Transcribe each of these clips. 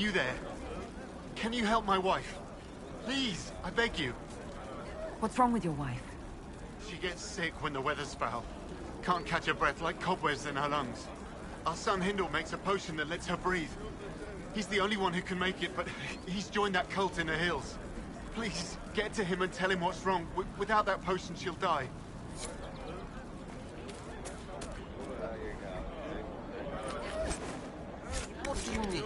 You there? Can you help my wife? Please, I beg you. What's wrong with your wife? She gets sick when the weather's foul. Can't catch her breath like cobwebs in her lungs. Our son Hindle makes a potion that lets her breathe. He's the only one who can make it, but he's joined that cult in the hills. Please, get to him and tell him what's wrong. Without that potion, she'll die. What do you need?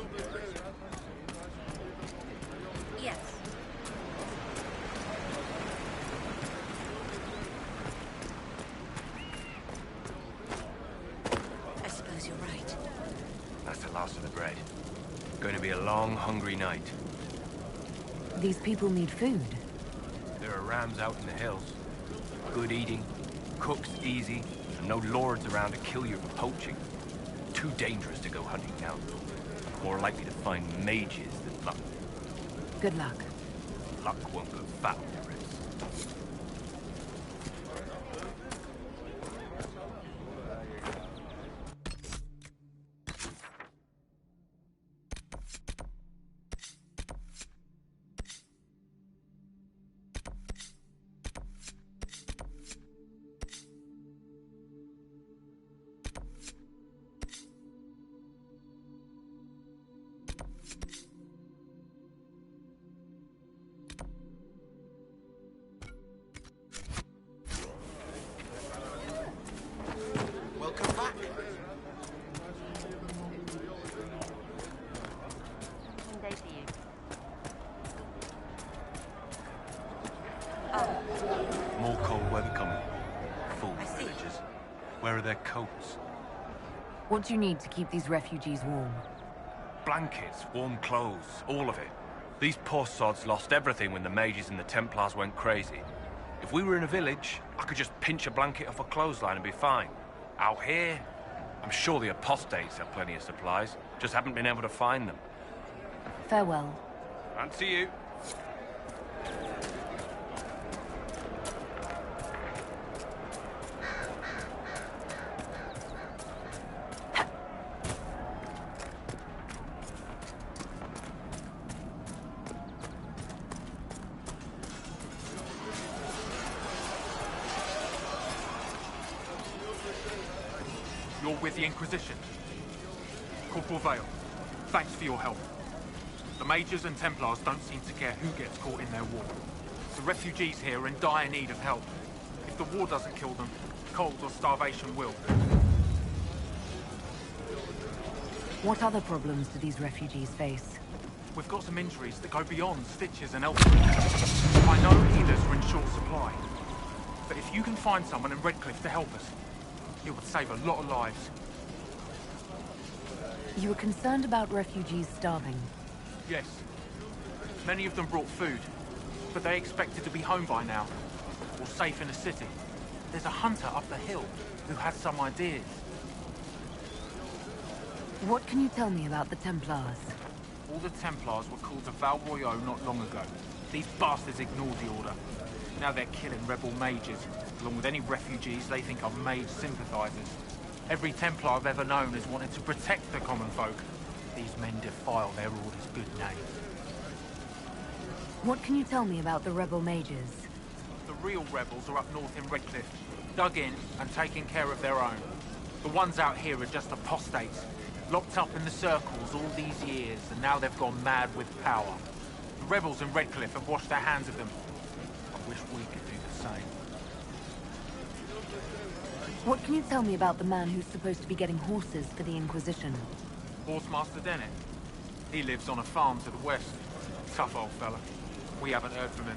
Yes. I suppose you're right. That's the last of the bread. Going to be a long, hungry night. These people need food. There are rams out in the hills. Good eating, cooks easy, and no lords around to kill you for poaching. Too dangerous to go hunting now. More likely to find mages than luck. Good luck. Luck won't go fat with the rest. Welcome back. Day for you. More cold weather coming. Full I see. villages. Where are their coats? What do you need to keep these refugees warm? Blankets, warm clothes, all of it. These poor sods lost everything when the Mages and the Templars went crazy. If we were in a village, I could just pinch a blanket off a clothesline and be fine. Out here, I'm sure the apostates have plenty of supplies, just haven't been able to find them. Farewell. Fancy you. You're with the Inquisition. Corporal Vale, thanks for your help. The Mages and Templars don't seem to care who gets caught in their war. The refugees here are in dire need of help. If the war doesn't kill them, cold or starvation will. What other problems do these refugees face? We've got some injuries that go beyond stitches and elbows. I know healers are in short supply, but if you can find someone in Redcliffe to help us, it would save a lot of lives. You were concerned about refugees starving. Yes. Many of them brought food, but they expected to be home by now, or safe in a city. There's a hunter up the hill who has some ideas. What can you tell me about the Templars? All the Templars were called to Val Royeaux not long ago. These bastards ignored the order. Now they're killing rebel mages, along with any refugees they think are Mage sympathizers. Every Templar I've ever known has wanted to protect the common folk. These men defile their order's good name. What can you tell me about the rebel mages? The real rebels are up north in Redcliffe, dug in and taking care of their own. The ones out here are just apostates, locked up in the circles all these years, and now they've gone mad with power. The rebels in Redcliffe have washed their hands of them. I wish we could do the same. What can you tell me about the man who's supposed to be getting horses for the Inquisition? Horsemaster Dennett. He lives on a farm to the west. Tough old fella. We haven't heard from him.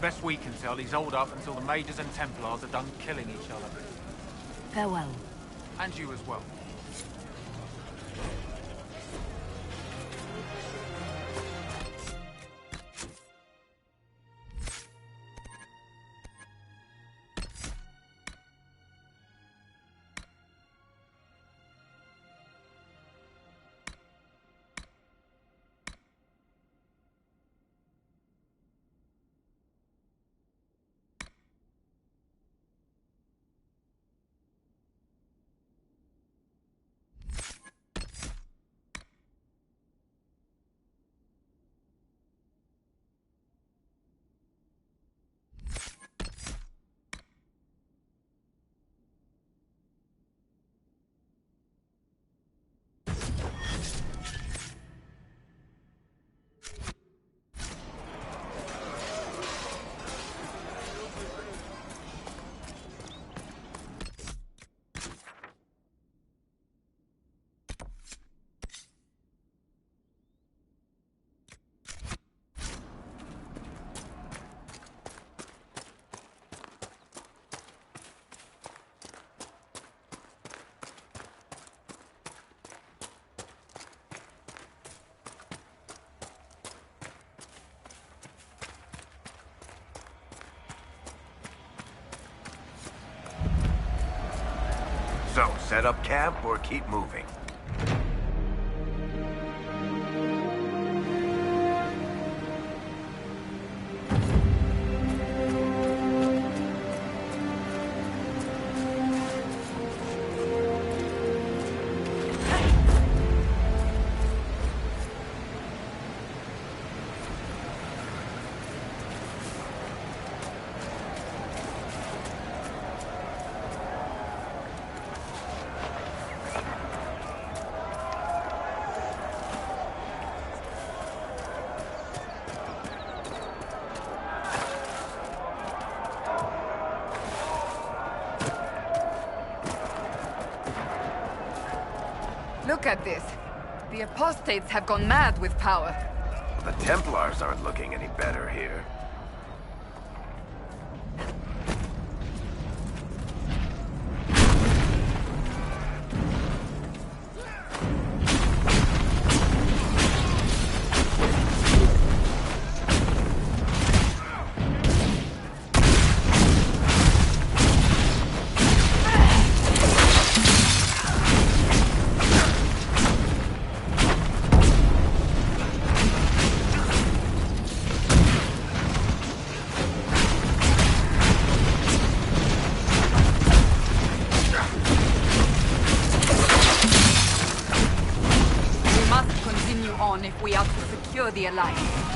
Best we can tell, he's holed up until the Mages and Templars are done killing each other. Farewell. And you as well. So, set up camp or keep moving? Look at this. The apostates have gone mad with power. The Templars aren't looking any better here. If we are to secure the Alliance.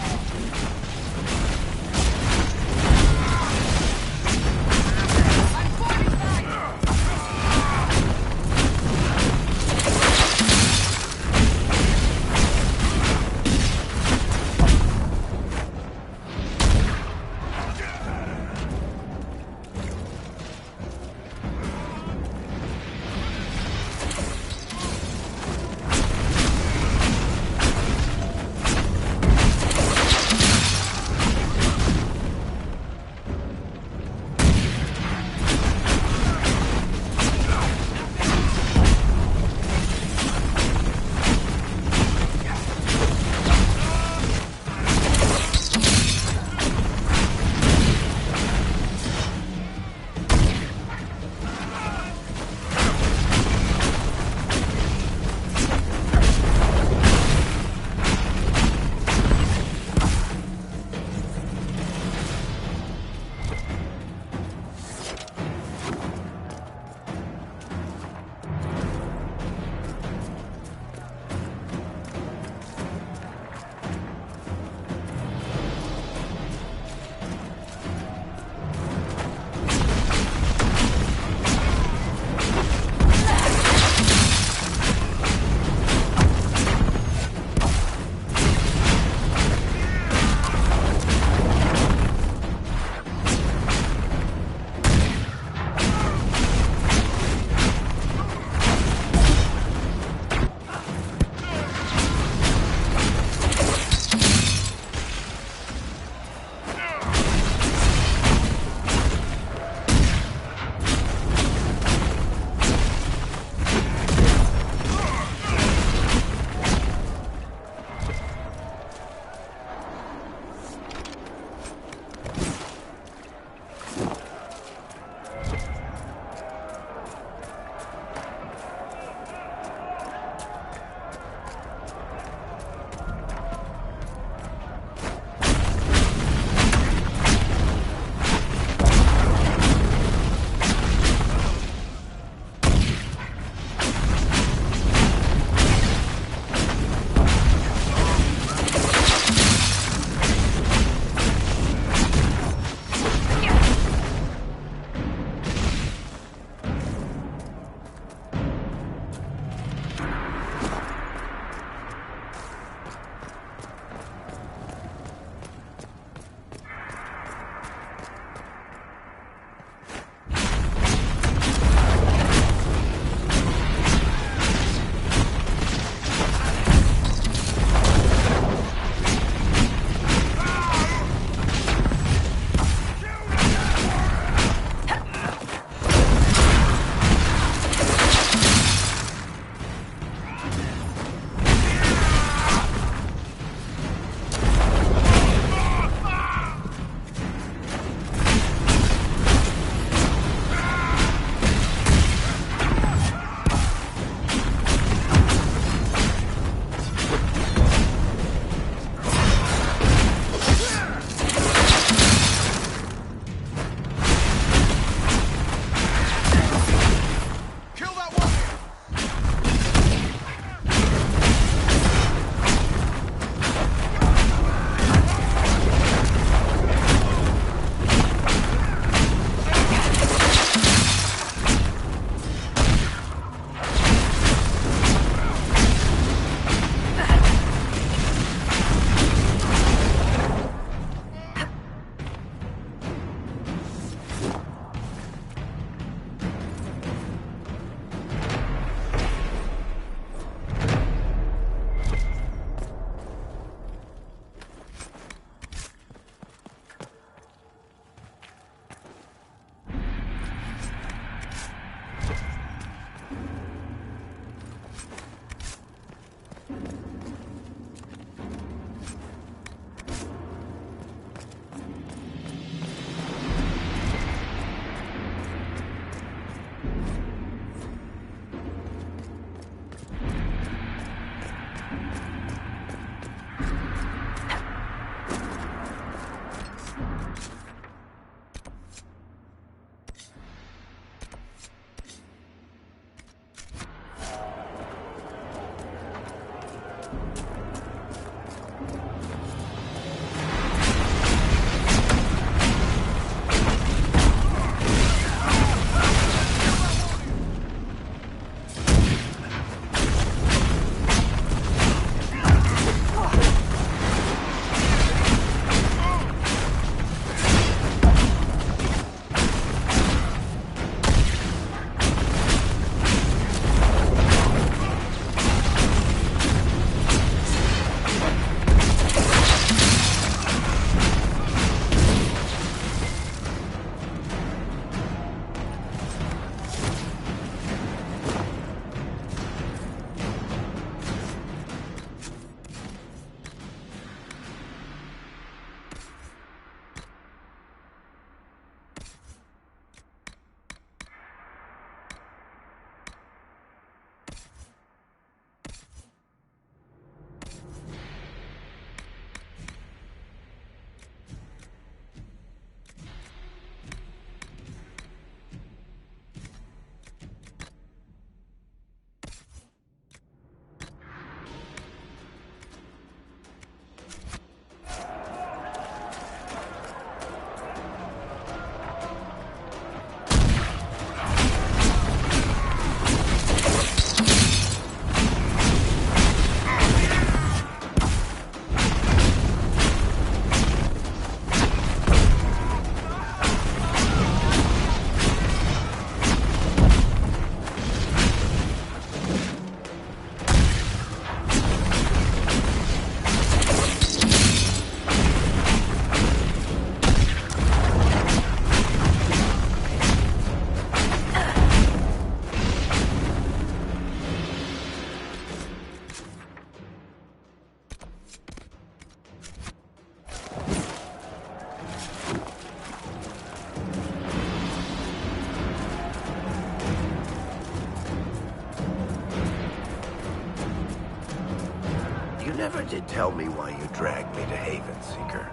did tell me why you dragged me to Haven, Seeker.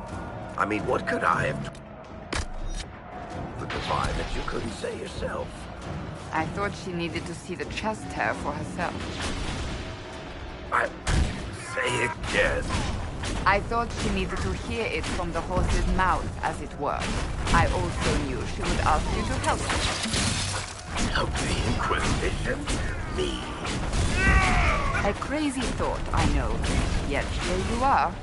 I mean, what could I have with the vibe that you couldn't say yourself? I thought she needed to see the chest hair for herself. Say again. I thought she needed to hear it from the horse's mouth, as it were. I also knew she would ask you to help her. Help the Inquisition? Me? A crazy thought, I know. Yet here you are.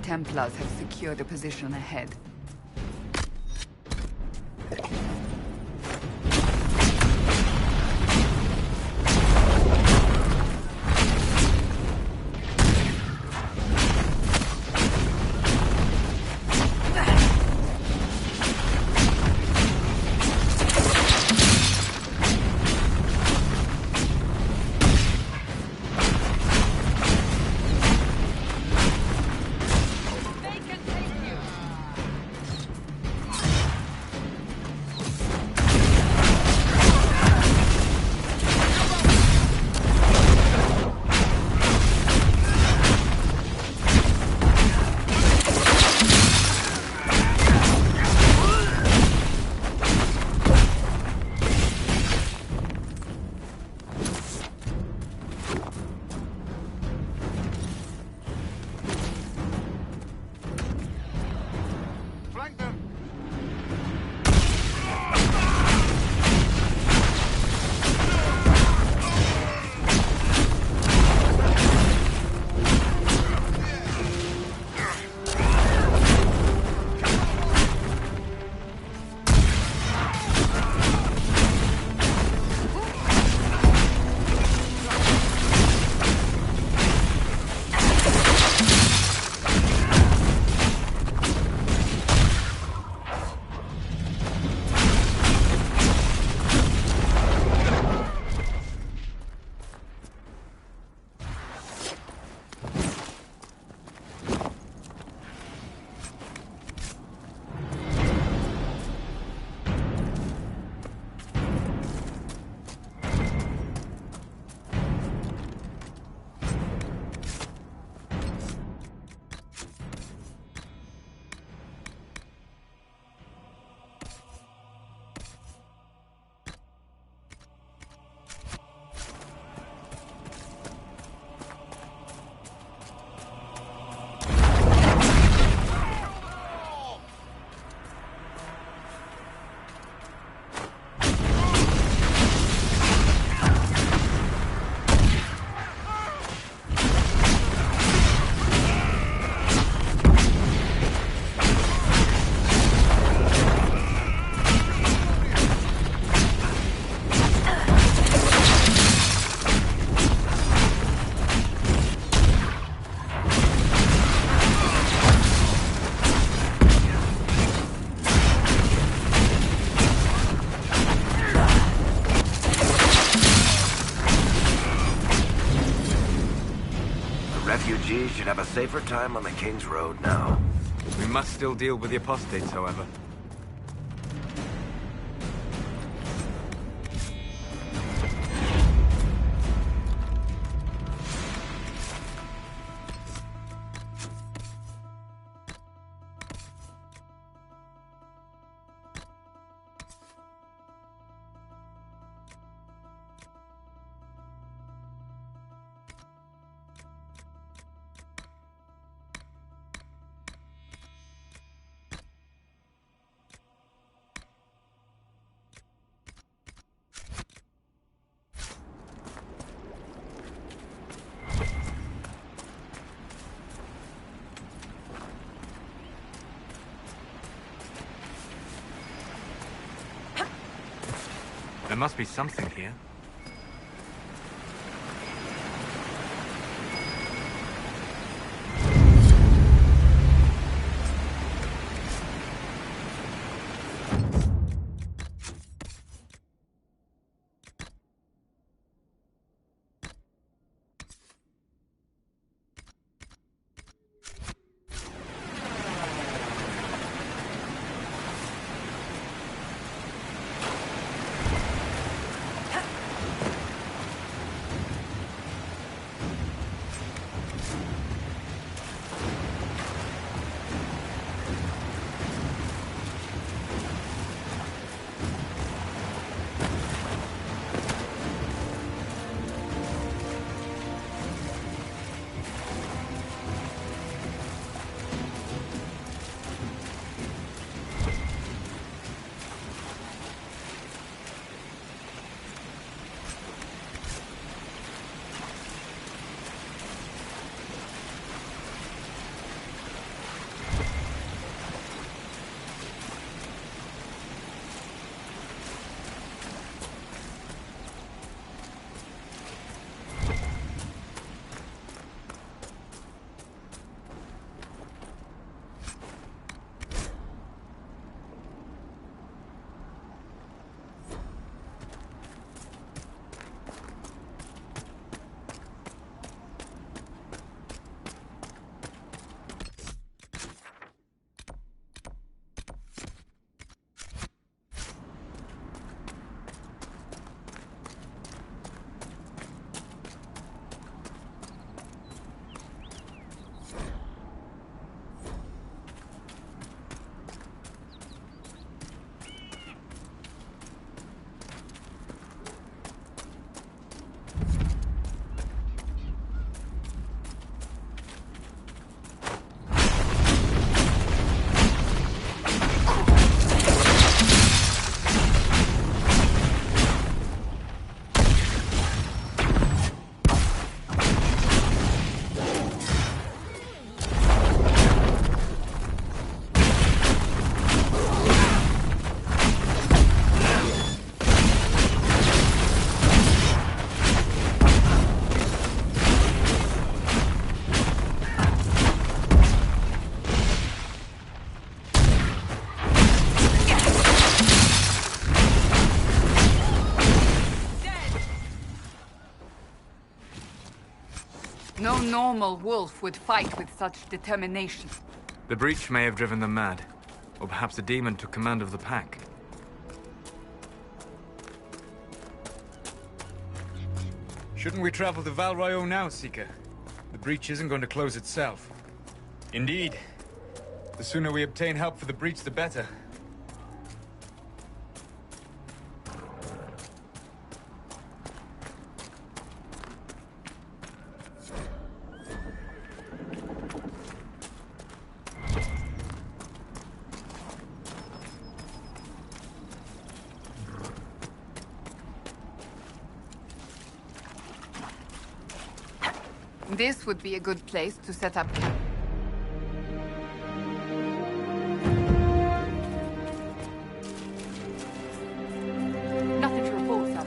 Templars have secured a position ahead. Refugees should have a safer time on the King's Road now. We must still deal with the apostates, however. There must be something here. No normal wolf would fight with such determination. The breach may have driven them mad. Or perhaps a demon took command of the pack. Shouldn't we travel to Val Royeaux now, Seeker? The breach isn't going to close itself. Indeed. The sooner we obtain help for the breach, the better. This would be a good place to set up camp. Nothing to report, sir.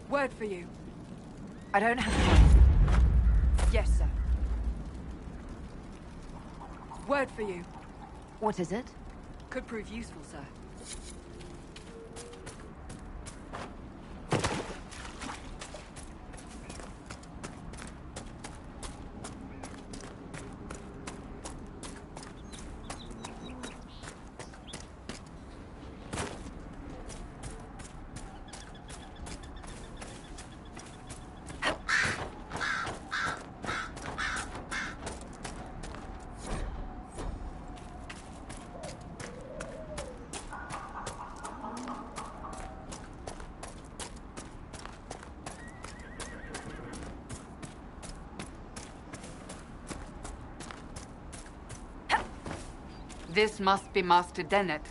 Word for you. I don't have time. Yes, sir. Word for you. What is it? Could prove useful, sir. This must be Master Dennett.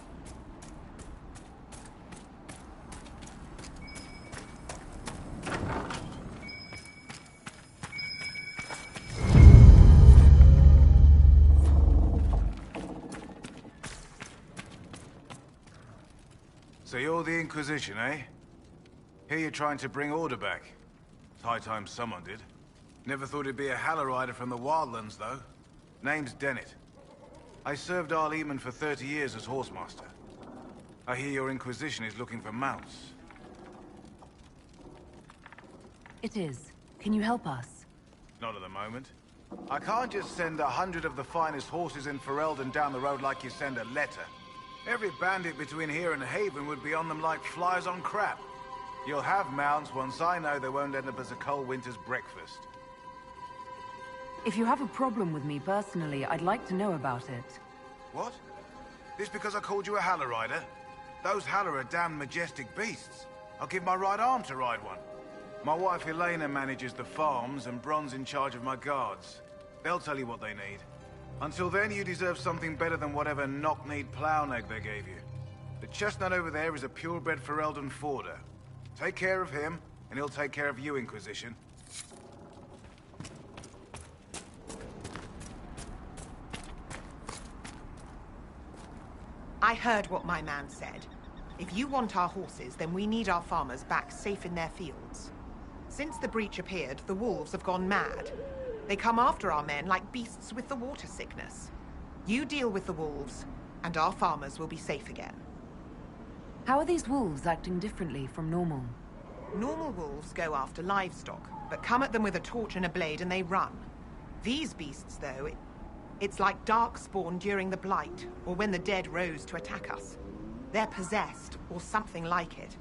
So you're the Inquisition, eh? Here you're trying to bring order back. It's high time someone did. Never thought it'd be a Halorider from the Wildlands, though. Name's Dennett. I served our Leman for 30 years as Horsemaster. I hear your Inquisition is looking for mounts. It is. Can you help us? Not at the moment. I can't just send 100 of the finest horses in Ferelden down the road like you send a letter. Every bandit between here and Haven would be on them like flies on crap. You'll have mounts once I know they won't end up as a cold winter's breakfast. If you have a problem with me personally, I'd like to know about it. What? This because I called you a Halorider? Those Haller are damn majestic beasts. I'll give my right arm to ride one. My wife Elena manages the farms and Bron's in charge of my guards. They'll tell you what they need. Until then, you deserve something better than whatever knock-kneed plow-neg they gave you. The chestnut over there is a purebred Ferelden Forder. Take care of him, and he'll take care of you, Inquisition. I heard what my man said. If you want our horses, then we need our farmers back safe in their fields. Since the breach appeared, the wolves have gone mad. They come after our men like beasts with the water sickness. You deal with the wolves, and our farmers will be safe again. How are these wolves acting differently from normal? Normal wolves go after livestock, but come at them with a torch and a blade and they run. These beasts, though, it's like Darkspawn during the Blight, or when the dead rose to attack us. They're possessed, or something like it.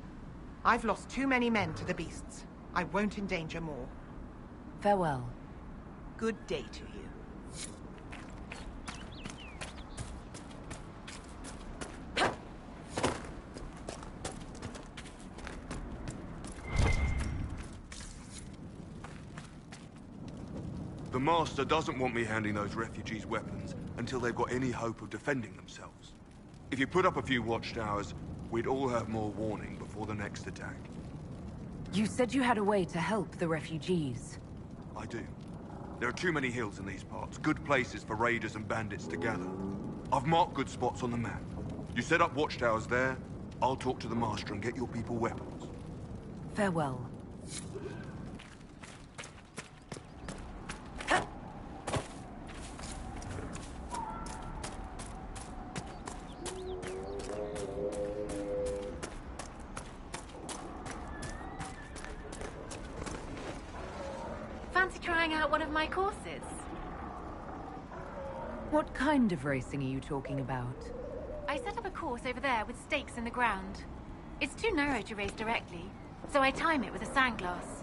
I've lost too many men to the beasts. I won't endanger more. Farewell. Good day to you. The Master doesn't want me handing those refugees weapons until they've got any hope of defending themselves. If you put up a few watchtowers, we'd all have more warning before the next attack. You said you had a way to help the refugees. I do. There are too many hills in these parts, good places for raiders and bandits to gather. I've marked good spots on the map. You set up watchtowers there, I'll talk to the Master and get your people weapons. Farewell. trying out one of my courses? What kind of racing are you talking about? I set up a course over there with stakes in the ground. It's too narrow to race directly, so I time it with a sandglass.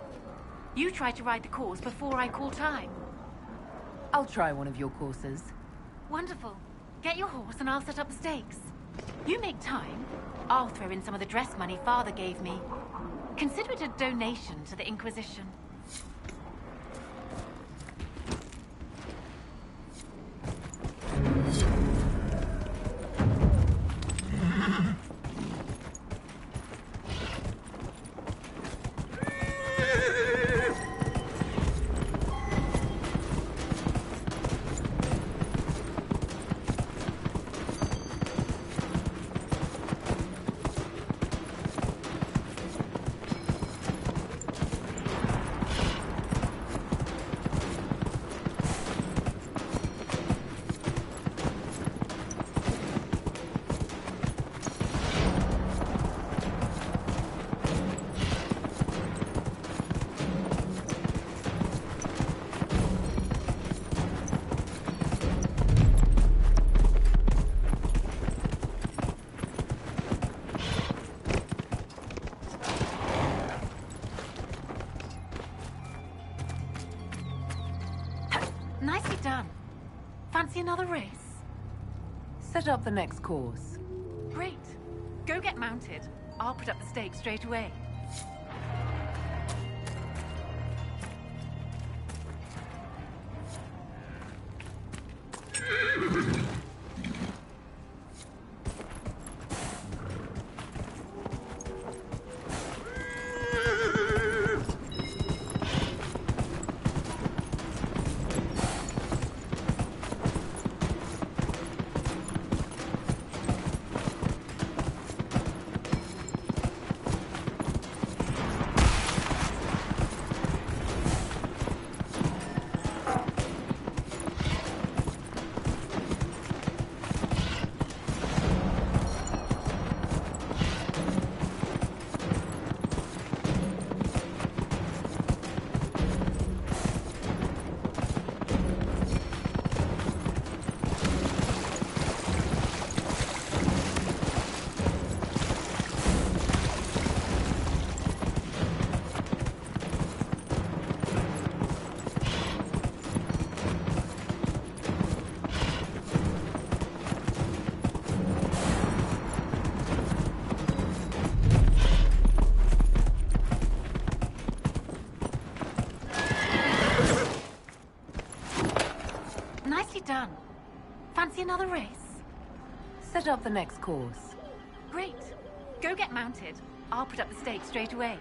You try to ride the course before I call time. I'll try one of your courses. Wonderful. Get your horse and I'll set up the stakes. You make time, I'll throw in some of the dress money Father gave me. Consider it a donation to the Inquisition. Nicely done. Fancy another race? Set up the next course. Great. Go get mounted. I'll put up the stakes straight away. Done. Fancy another race? Set up the next course. Great. Go get mounted. I'll put up the stakes straight away.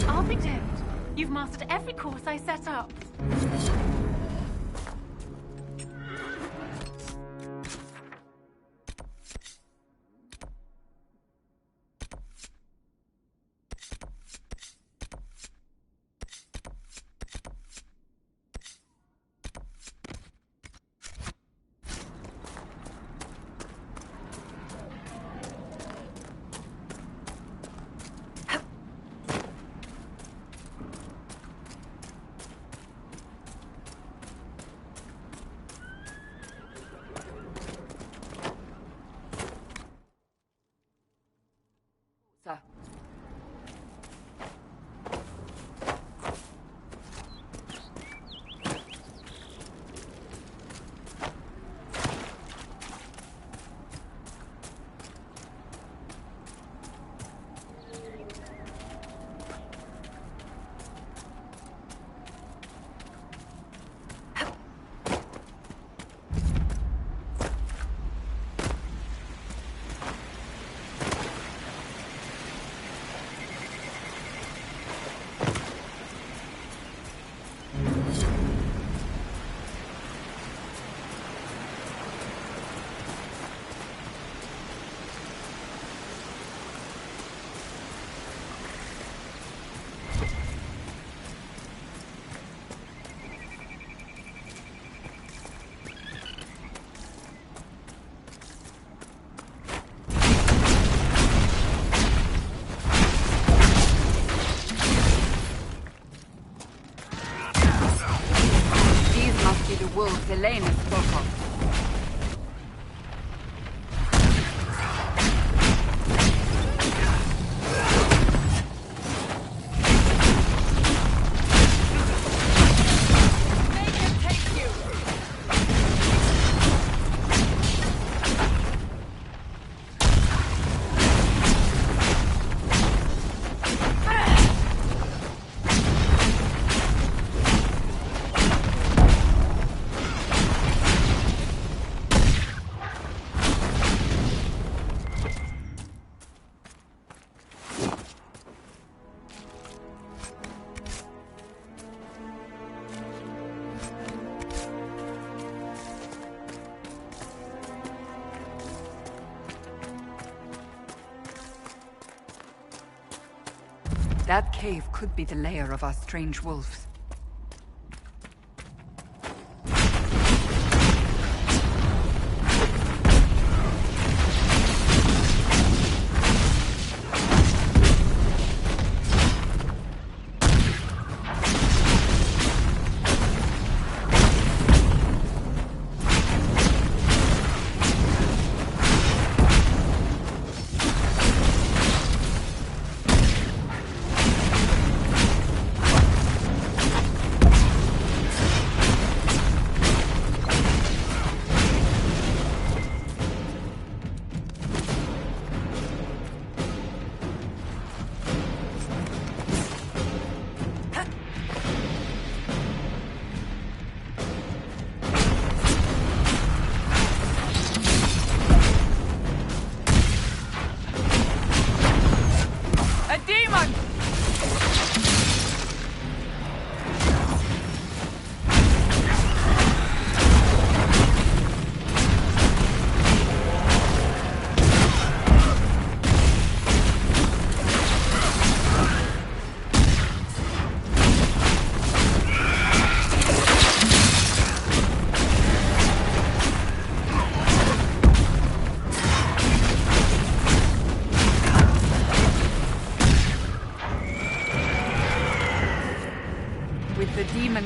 I'll be damned. You've mastered every course I set up. Sir. Wolves Elena spoke of. That cave could be the lair of our strange wolves.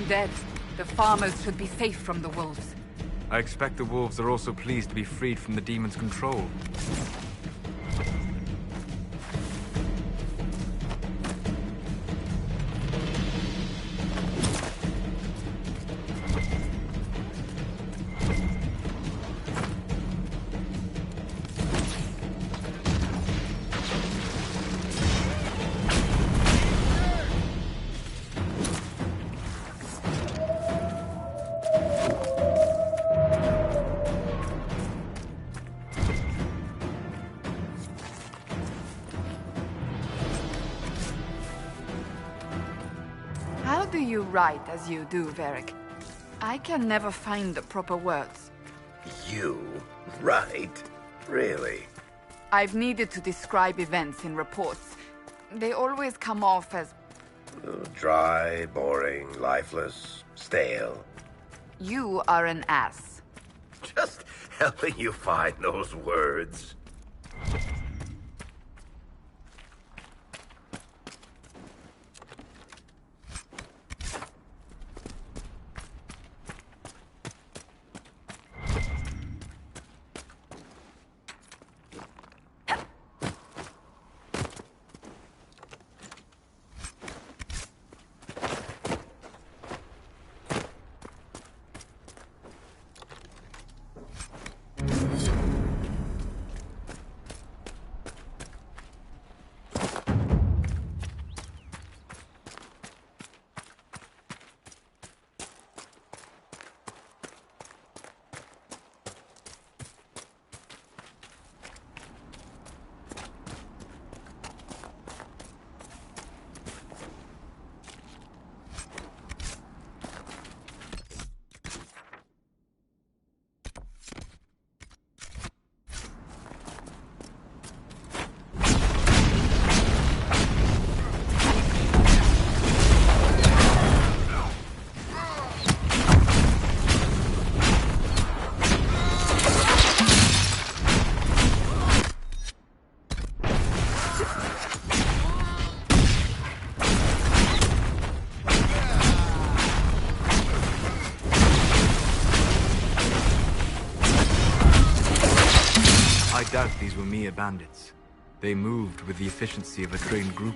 Dead, the farmers should be safe from the wolves. I expect the wolves are also pleased to be freed from the demon's control. do you write as you do, Varric? I can never find the proper words. You? Right? Really? I've needed to describe events in reports. They always come off as... Dry, boring, lifeless, stale. You are an ass. Just helping you find those words. I doubt these were mere bandits. They moved with the efficiency of a trained group.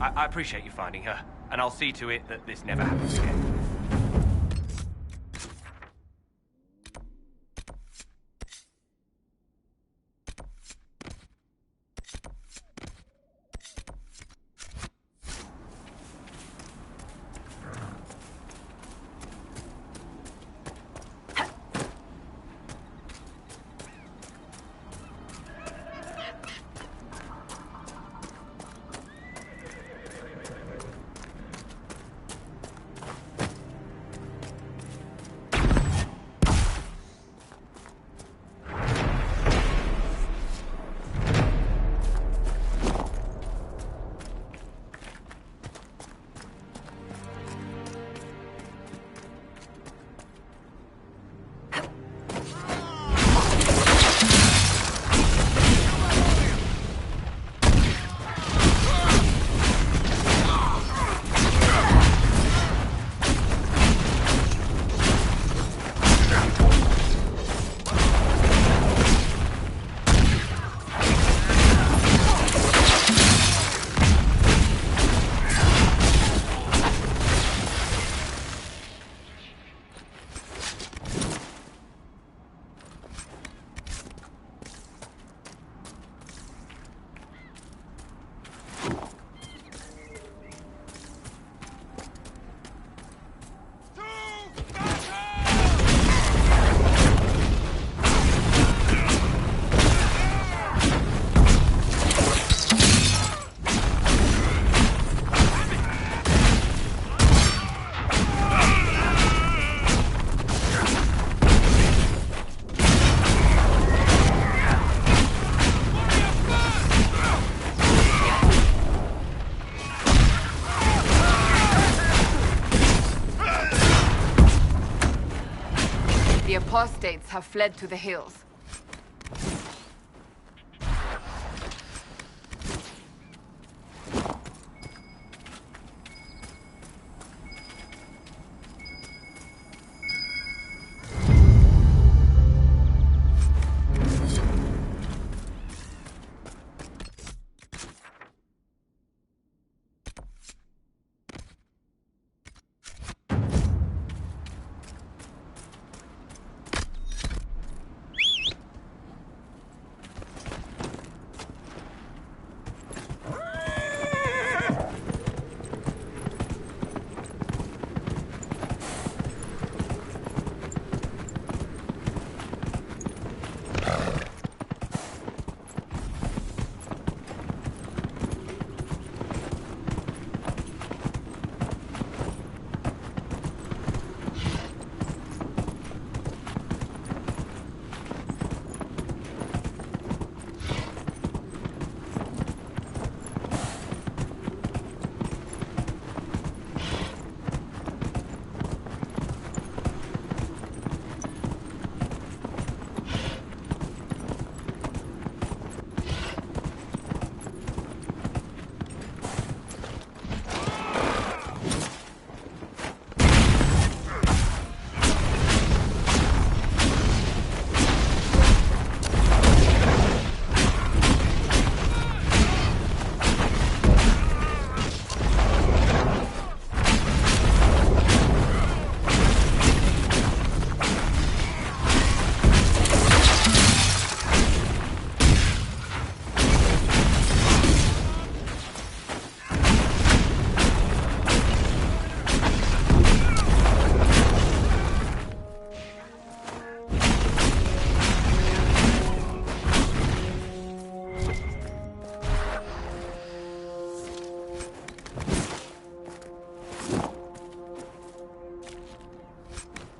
I appreciate you finding her, and I'll see to it that this never happens again. The apostates have fled to the hills.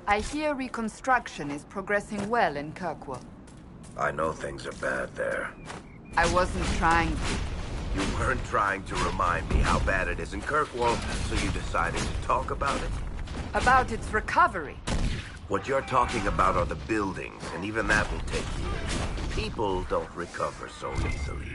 I hear reconstruction is progressing well in Kirkwall. I know things are bad there. I wasn't trying to. You weren't trying to remind me how bad it is in Kirkwall, so you decided to talk about it? About its recovery. What you're talking about are the buildings, and even that will take years. People don't recover so easily.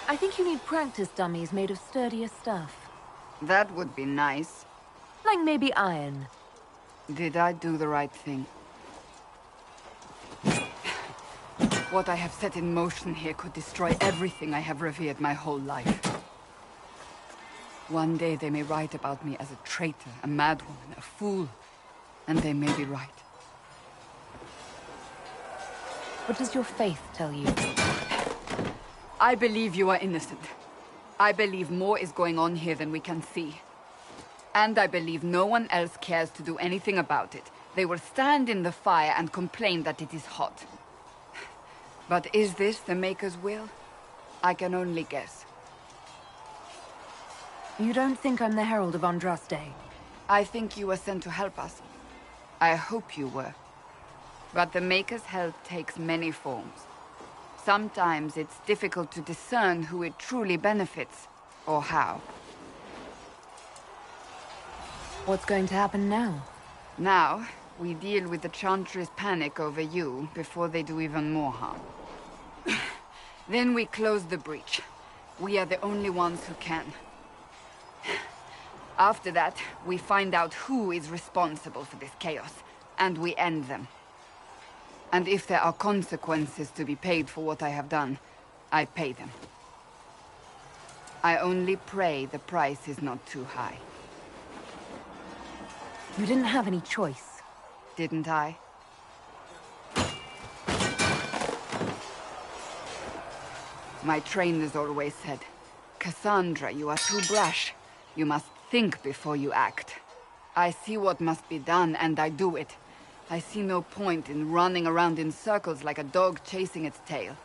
I think you need practice dummies made of sturdier stuff. That would be nice. Like maybe iron. Did I do the right thing? What I have set in motion here could destroy everything I have revered my whole life. One day they may write about me as a traitor, a madwoman, a fool. And they may be right. What does your faith tell you? I believe you are innocent. I believe more is going on here than we can see. And I believe no one else cares to do anything about it. They will stand in the fire and complain that it is hot. But is this the Maker's will? I can only guess. You don't think I'm the Herald of Andraste? I think you were sent to help us. I hope you were. But the Maker's help takes many forms. Sometimes it's difficult to discern who it truly benefits, or how. What's going to happen now? Now, we deal with the Chantry's panic over you before they do even more harm. Then we close the breach. We are the only ones who can. After that, we find out who is responsible for this chaos, and we end them. And if there are consequences to be paid for what I have done, I pay them. I only pray the price is not too high. You didn't have any choice. Didn't I? My trainers always said, Cassandra, you are too brash. You must think before you act. I see what must be done, and I do it. I see no point in running around in circles like a dog chasing its tail.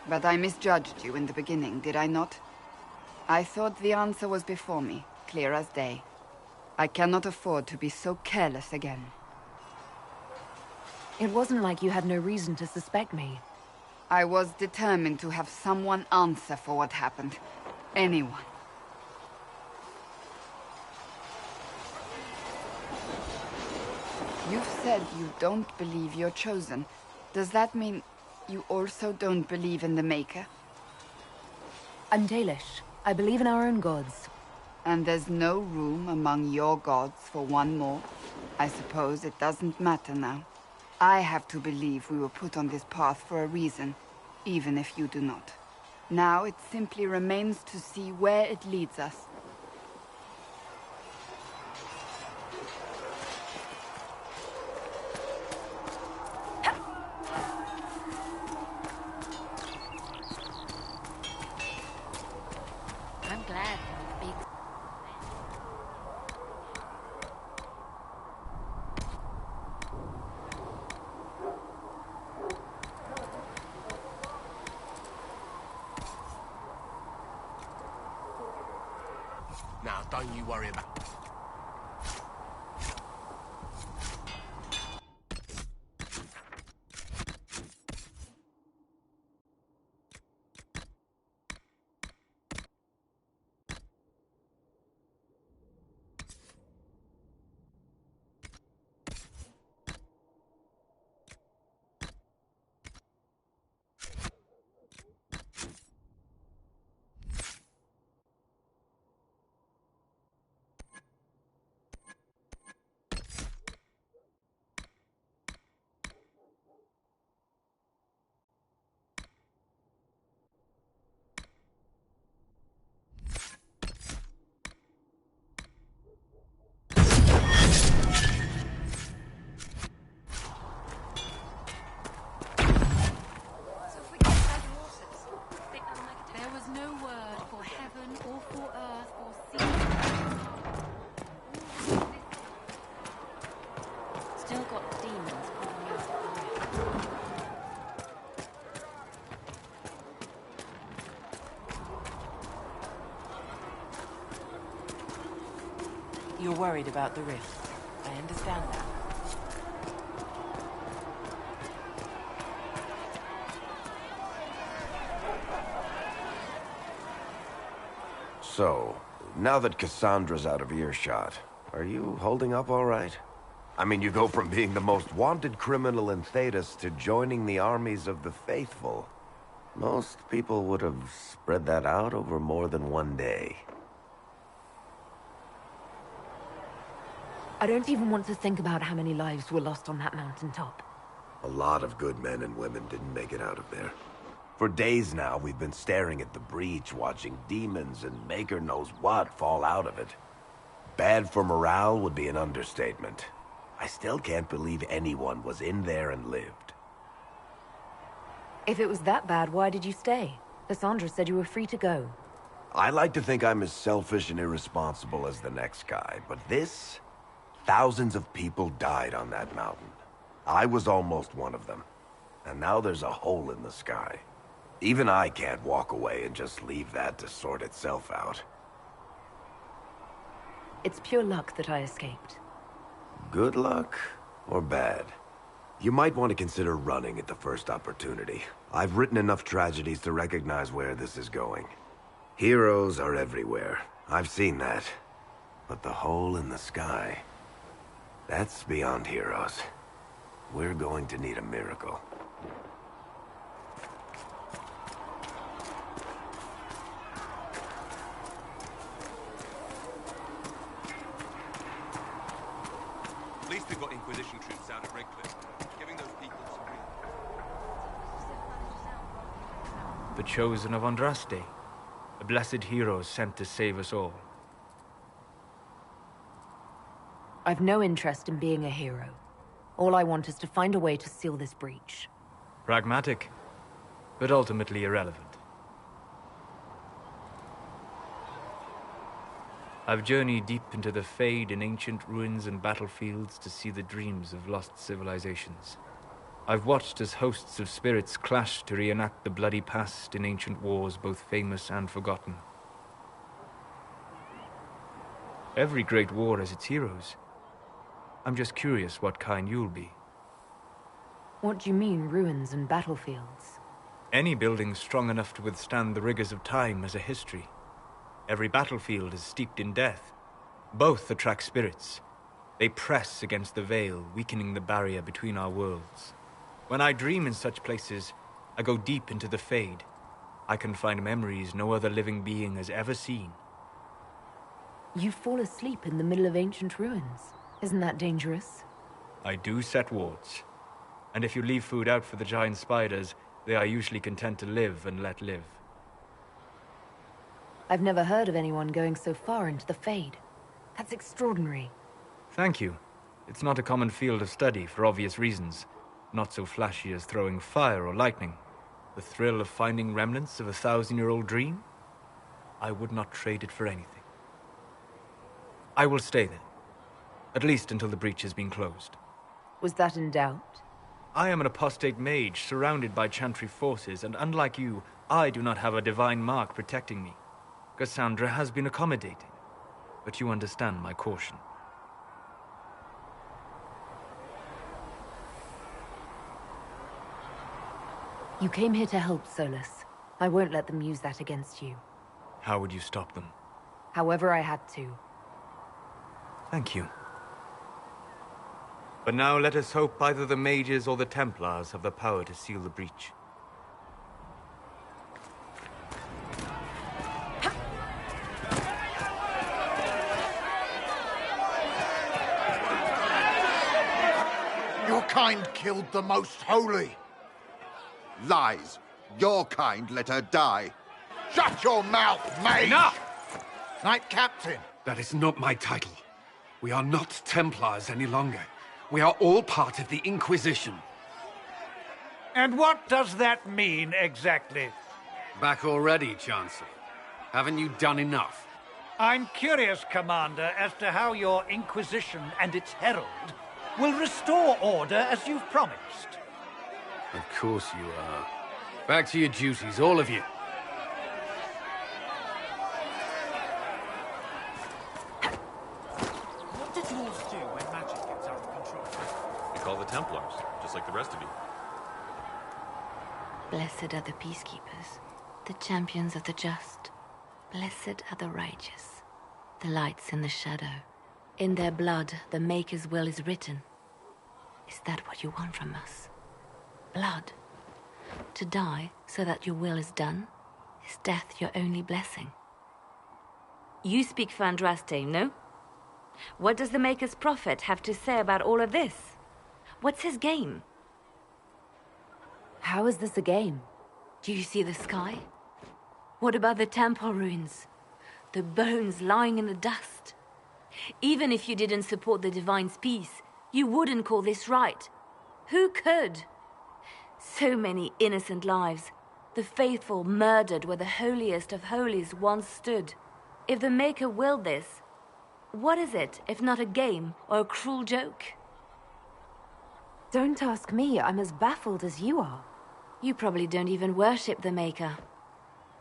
But I misjudged you in the beginning, did I not? I thought the answer was before me, clear as day. I cannot afford to be so careless again. It wasn't like you had no reason to suspect me. I was determined to have someone answer for what happened. Anyone. You've said you don't believe you're chosen. Does that mean you also don't believe in the Maker? I'm Dalish. I believe in our own gods. And there's no room among your gods for one more? I suppose it doesn't matter now. I have to believe we were put on this path for a reason, even if you do not. Now it simply remains to see where it leads us. I'm glad big. Now, don't you worry about... There was no word for heaven or for earth or sea. Still got demons crawling out of the rift. You're worried about the rift. I understand that. So, now that Cassandra's out of earshot, are you holding up all right? I mean, you go from being the most wanted criminal in Thedas to joining the armies of the faithful. Most people would have spread that out over more than one day. I don't even want to think about how many lives were lost on that mountaintop. A lot of good men and women didn't make it out of there. For days now, we've been staring at the breach, watching demons and maker knows what fall out of it. Bad for morale would be an understatement. I still can't believe anyone was in there and lived. If it was that bad, why did you stay? Cassandra said you were free to go. I like to think I'm as selfish and irresponsible as the next guy, but this... Thousands of people died on that mountain. I was almost one of them. And now there's a hole in the sky. Even I can't walk away and just leave that to sort itself out. It's pure luck that I escaped. Good luck or bad? You might want to consider running at the first opportunity. I've written enough tragedies to recognize where this is going. Heroes are everywhere. I've seen that. But the hole in the sky... that's beyond heroes. We're going to need a miracle. At least they've got Inquisition troops out at Redcliffe, giving those people some real... The chosen of Andraste, a blessed hero sent to save us all. I've no interest in being a hero. All I want is to find a way to seal this breach. Pragmatic, but ultimately irrelevant. I've journeyed deep into the Fade in ancient ruins and battlefields to see the dreams of lost civilizations. I've watched as hosts of spirits clash to reenact the bloody past in ancient wars both famous and forgotten. Every great war has its heroes. I'm just curious what kind you'll be. What do you mean, ruins and battlefields? Any building strong enough to withstand the rigors of time has a history. Every battlefield is steeped in death. Both attract spirits. They press against the veil, weakening the barrier between our worlds. When I dream in such places, I go deep into the Fade. I can find memories no other living being has ever seen. You fall asleep in the middle of ancient ruins. Isn't that dangerous? I do set wards. And if you leave food out for the giant spiders, they are usually content to live and let live. I've never heard of anyone going so far into the Fade. That's extraordinary. Thank you. It's not a common field of study for obvious reasons. Not so flashy as throwing fire or lightning. The thrill of finding remnants of a 1,000-year-old dream? I would not trade it for anything. I will stay then. At least until the breach has been closed. Was that in doubt? I am an apostate mage surrounded by Chantry forces, and unlike you, I do not have a divine mark protecting me. Cassandra has been accommodating, but you understand my caution. You came here to help, Solus. I won't let them use that against you. How would you stop them? However I had to. Thank you. But now let us hope either the Mages or the Templars have the power to seal the breach. Your kind killed the Most Holy. Lies. Your kind let her die. Shut your mouth, Mage! Enough! Knight Captain. That is not my title. We are not Templars any longer. We are all part of the Inquisition. And what does that mean, exactly? Back already, Chancellor. Haven't you done enough? I'm curious, Commander, as to how your Inquisition and its herald will restore order as you've promised. Of course you are. Back to your duties, all of you. What did yours do when magic gets out of control? They call the Templars, just like the rest of you. Blessed are the peacekeepers, the champions of the just. Blessed are the righteous, the lights in the shadow. In their blood, the Maker's will is written. Is that what you want from us? Blood? To die so that your will is done? Is death your only blessing? You speak for Andraste, no? What does the Maker's prophet have to say about all of this? What's his game? How is this a game? Do you see the sky? What about the temple ruins? The bones lying in the dust? Even if you didn't support the Divine's peace, you wouldn't call this right. Who could? So many innocent lives. The faithful murdered where the holiest of holies once stood. If the Maker willed this, what is it if not a game or a cruel joke? Don't ask me. I'm as baffled as you are. You probably don't even worship the Maker.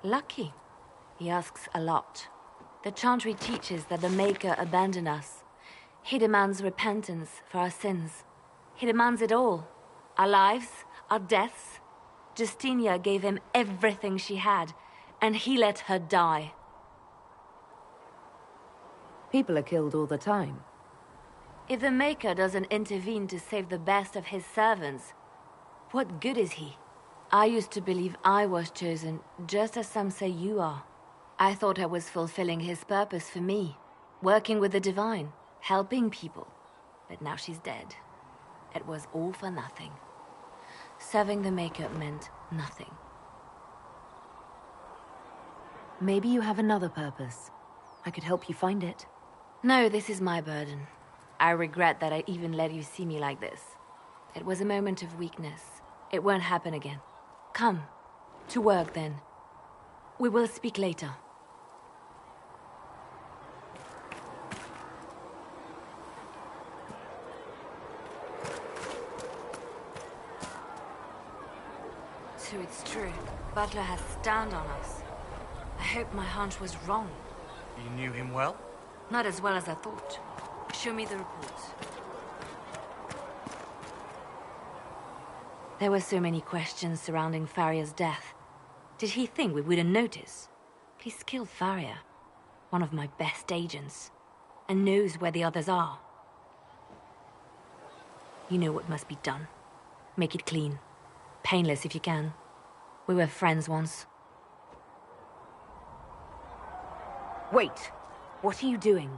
Lucky. He asks a lot. The Chantry teaches that the Maker abandoned us. He demands repentance for our sins. He demands it all. Our lives, our deaths. Justinia gave him everything she had, and he let her die. People are killed all the time. If the Maker doesn't intervene to save the best of his servants, what good is he? I used to believe I was chosen, just as some say you are. I thought I was fulfilling his purpose for me, working with the Divine, helping people. But now she's dead. It was all for nothing. Serving the Maker meant nothing. Maybe you have another purpose. I could help you find it. No, this is my burden. I regret that I even let you see me like this. It was a moment of weakness. It won't happen again. Come. To work, then. We will speak later. So it's true. Butler has stand on us. I hope my hunch was wrong. You knew him well? Not as well as I thought. Show me the reports. There were so many questions surrounding Farria's death. Did he think we wouldn't notice? He's killed Farria, one of my best agents, and knows where the others are. You know what must be done. Make it clean. Painless if you can. We were friends once. Wait! What are you doing?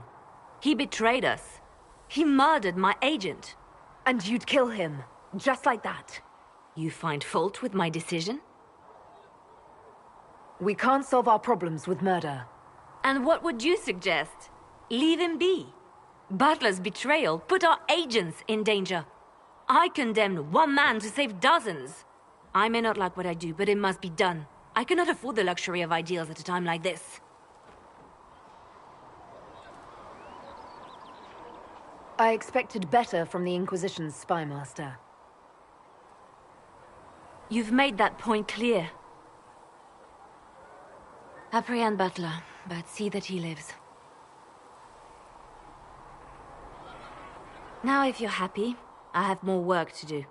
He betrayed us. He murdered my agent. And you'd kill him, just like that? You find fault with my decision? We can't solve our problems with murder. And what would you suggest? Leave him be. Butler's betrayal put our agents in danger. I condemned one man to save dozens. I may not like what I do, but it must be done. I cannot afford the luxury of ideals at a time like this. I expected better from the Inquisition's spy master. You've made that point clear. Apprehend Butler, but see that he lives. Now, if you're happy, I have more work to do.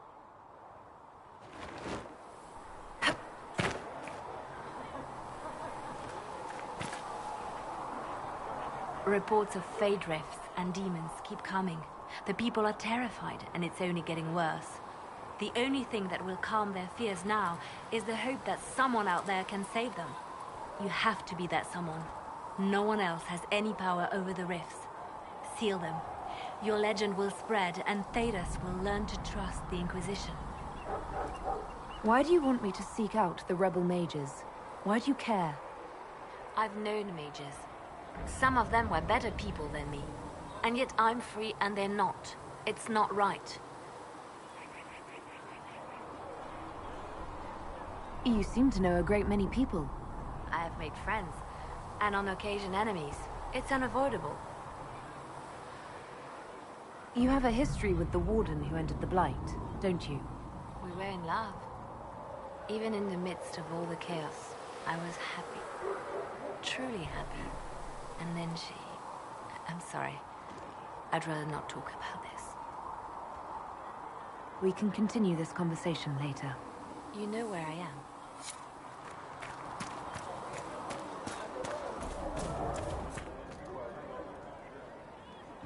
Reports of fade rifts and demons keep coming. The people are terrified, and it's only getting worse. The only thing that will calm their fears now is the hope that someone out there can save them. You have to be that someone. No one else has any power over the rifts. Seal them. Your legend will spread, and Theras will learn to trust the Inquisition. Why do you want me to seek out the rebel mages? Why do you care? I've known mages. Some of them were better people than me. And yet I'm free and they're not. It's not right. You seem to know a great many people. I have made friends, and on occasion enemies. It's unavoidable. You have a history with the Warden who entered the Blight, don't you? We were in love. Even in the midst of all the chaos, I was happy. Truly happy. And then she... I'm sorry. I'd rather not talk about this. We can continue this conversation later. You know where I am.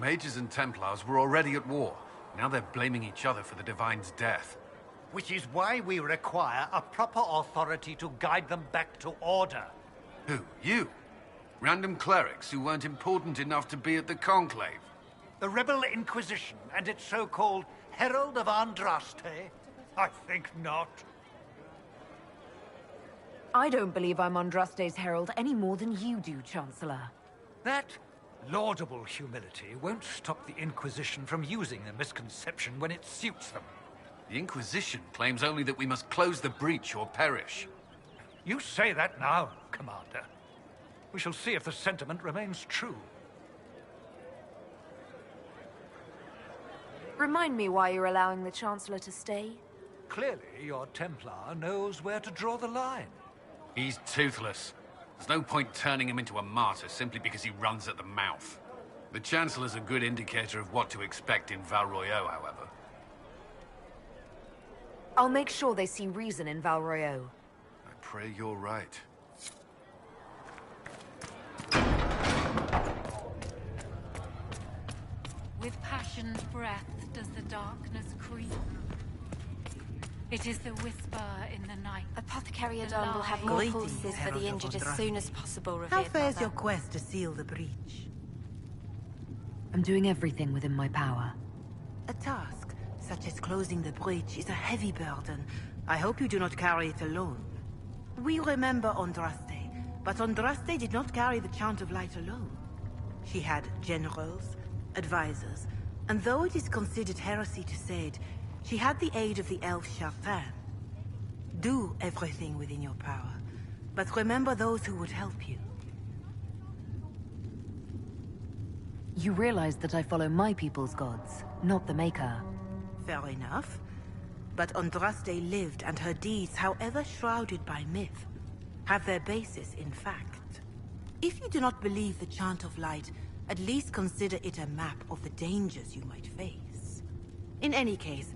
Mages and Templars were already at war. Now they're blaming each other for the Divine's death. Which is why we require a proper authority to guide them back to order. Who? You? Random clerics who weren't important enough to be at the Conclave? The Rebel Inquisition and its so-called Herald of Andraste? I think not. I don't believe I'm Andraste's herald any more than you do, Chancellor. That laudable humility won't stop the Inquisition from using the misconception when it suits them. The Inquisition claims only that we must close the breach or perish. You say that now, Commander. We shall see if the sentiment remains true. Remind me why you're allowing the Chancellor to stay? Clearly, your Templar knows where to draw the line. He's toothless. There's no point turning him into a martyr simply because he runs at the mouth. The Chancellor's a good indicator of what to expect in Val Royeaux, however. I'll make sure they see reason in Val Royeaux. I pray you're right. With passion's breath does the darkness creep. It is the whisper in the night. Apothecary Adon will have more horses for the injured as soon as possible, revered How fares mother. your quest to seal the breach? I'm doing everything within my power. A task, such as closing the breach, is a heavy burden. I hope you do not carry it alone. We remember Andraste, but Andraste did not carry the Chant of Light alone. She had generals, advisors, and though it is considered heresy to say it, she had the aid of the elf Chartin. Do everything within your power, but remember those who would help you. You realize that I follow my people's gods, not the Maker. Fair enough. But Andraste lived, and her deeds, however shrouded by myth, have their basis in fact. If you do not believe the Chant of Light, at least consider it a map of the dangers you might face. In any case,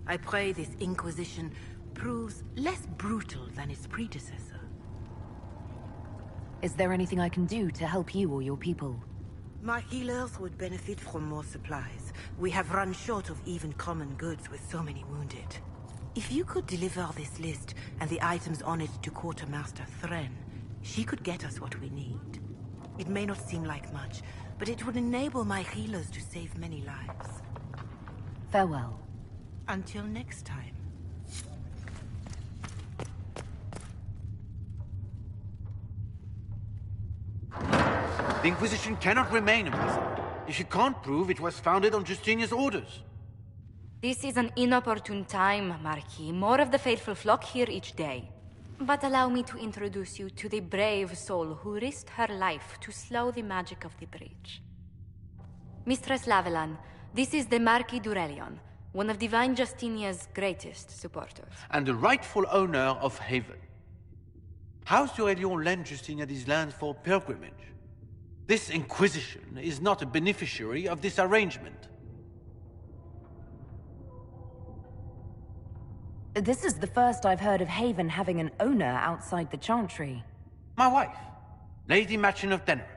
I pray this Inquisition proves less brutal than its predecessor. Is there anything I can do to help you or your people? My healers would benefit from more supplies. We have run short of even common goods with so many wounded. If you could deliver this list and the items on it to Quartermaster Thren, she could get us what we need. It may not seem like much, but it would enable my healers to save many lives. Farewell. Until next time. The Inquisition cannot remain imprisoned if you can't prove it was founded on Justinia's orders. This is an inopportune time, Marquis. More of the faithful flock here each day. But allow me to introduce you to the brave soul who risked her life to slow the magic of the breach. Mistress Lavelan, this is the Marquis d'Aurelion, one of Divine Justinia's greatest supporters. And the rightful owner of Haven. House d'Aurelion lent Justinia these lands for pilgrimage. This Inquisition is not a beneficiary of this arrangement. This is the first I've heard of Haven having an owner outside the Chantry. My wife, Lady Machin of Denner,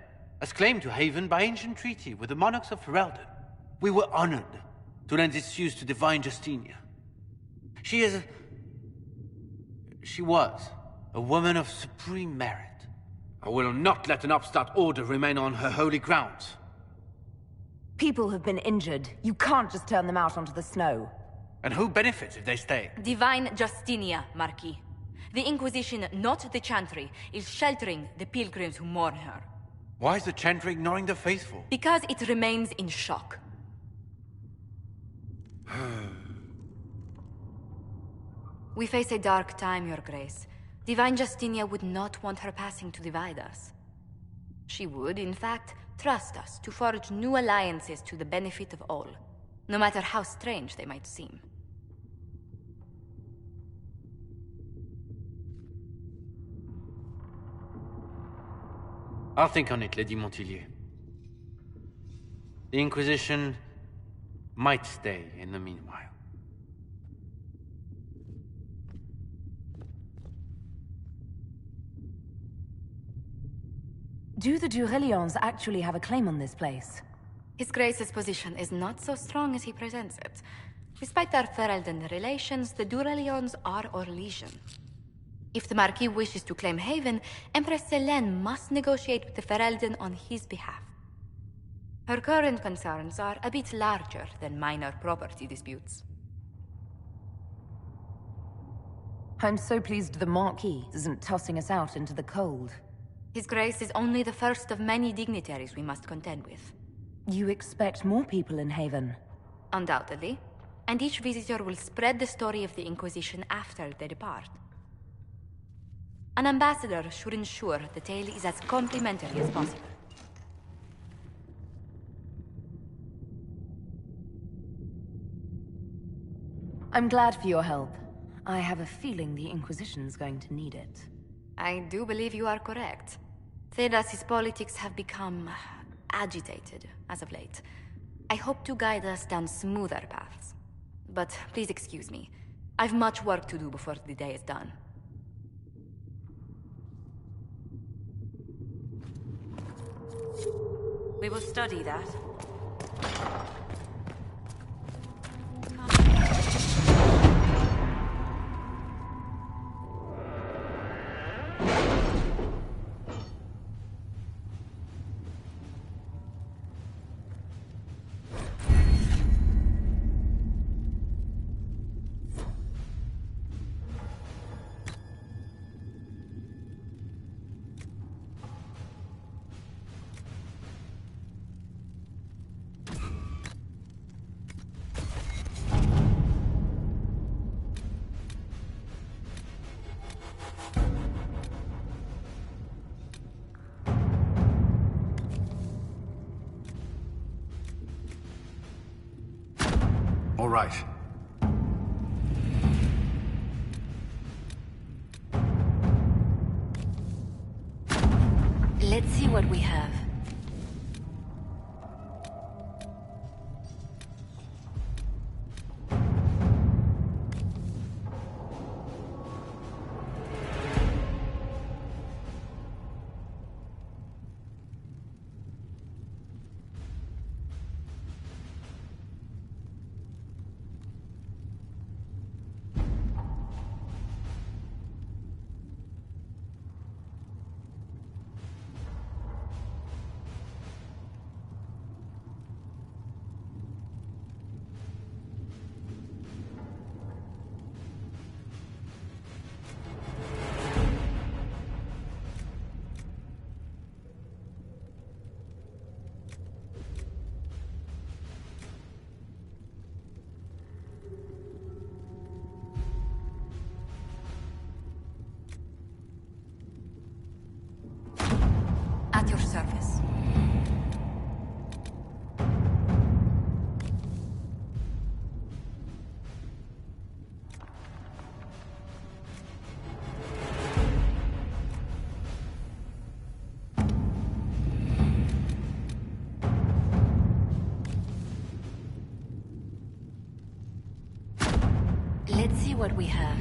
has claimed to Haven by ancient treaty with the monarchs of Ferelden. We were honored to lend its use to Divine Justinia. She was a woman of supreme merit. I will not let an upstart order remain on her holy grounds. People have been injured. You can't just turn them out onto the snow. And who benefits if they stay? Divine Justinia, Marquis. The Inquisition, not the Chantry, is sheltering the pilgrims who mourn her. Why is the Chantry ignoring the faithful? Because it remains in shock. We face a dark time, Your Grace. Divine Justinia would not want her passing to divide us. She would, in fact, trust us to forge new alliances to the benefit of all, no matter how strange they might seem. I'll think on it, Lady Montillier. The Inquisition might stay in the meanwhile. Do the Durelions actually have a claim on this place? His Grace's position is not so strong as he presents it. Despite our Ferelden relations, the Duralions are our legion. If the Marquis wishes to claim Haven, Empress Selene must negotiate with the Ferelden on his behalf. Her current concerns are a bit larger than minor property disputes. I'm so pleased the Marquis isn't tossing us out into the cold. His Grace is only the first of many dignitaries we must contend with. You expect more people in Haven? Undoubtedly. And each visitor will spread the story of the Inquisition after they depart. An ambassador should ensure the tale is as complimentary as possible. I'm glad for your help. I have a feeling the Inquisition's going to need it. I do believe you are correct. Thedas's politics have become agitated as of late. I hope to guide us down smoother paths. But please excuse me. I've much work to do before the day is done. We will study that. All right. Let's see what we have. At your service. Let's see what we have.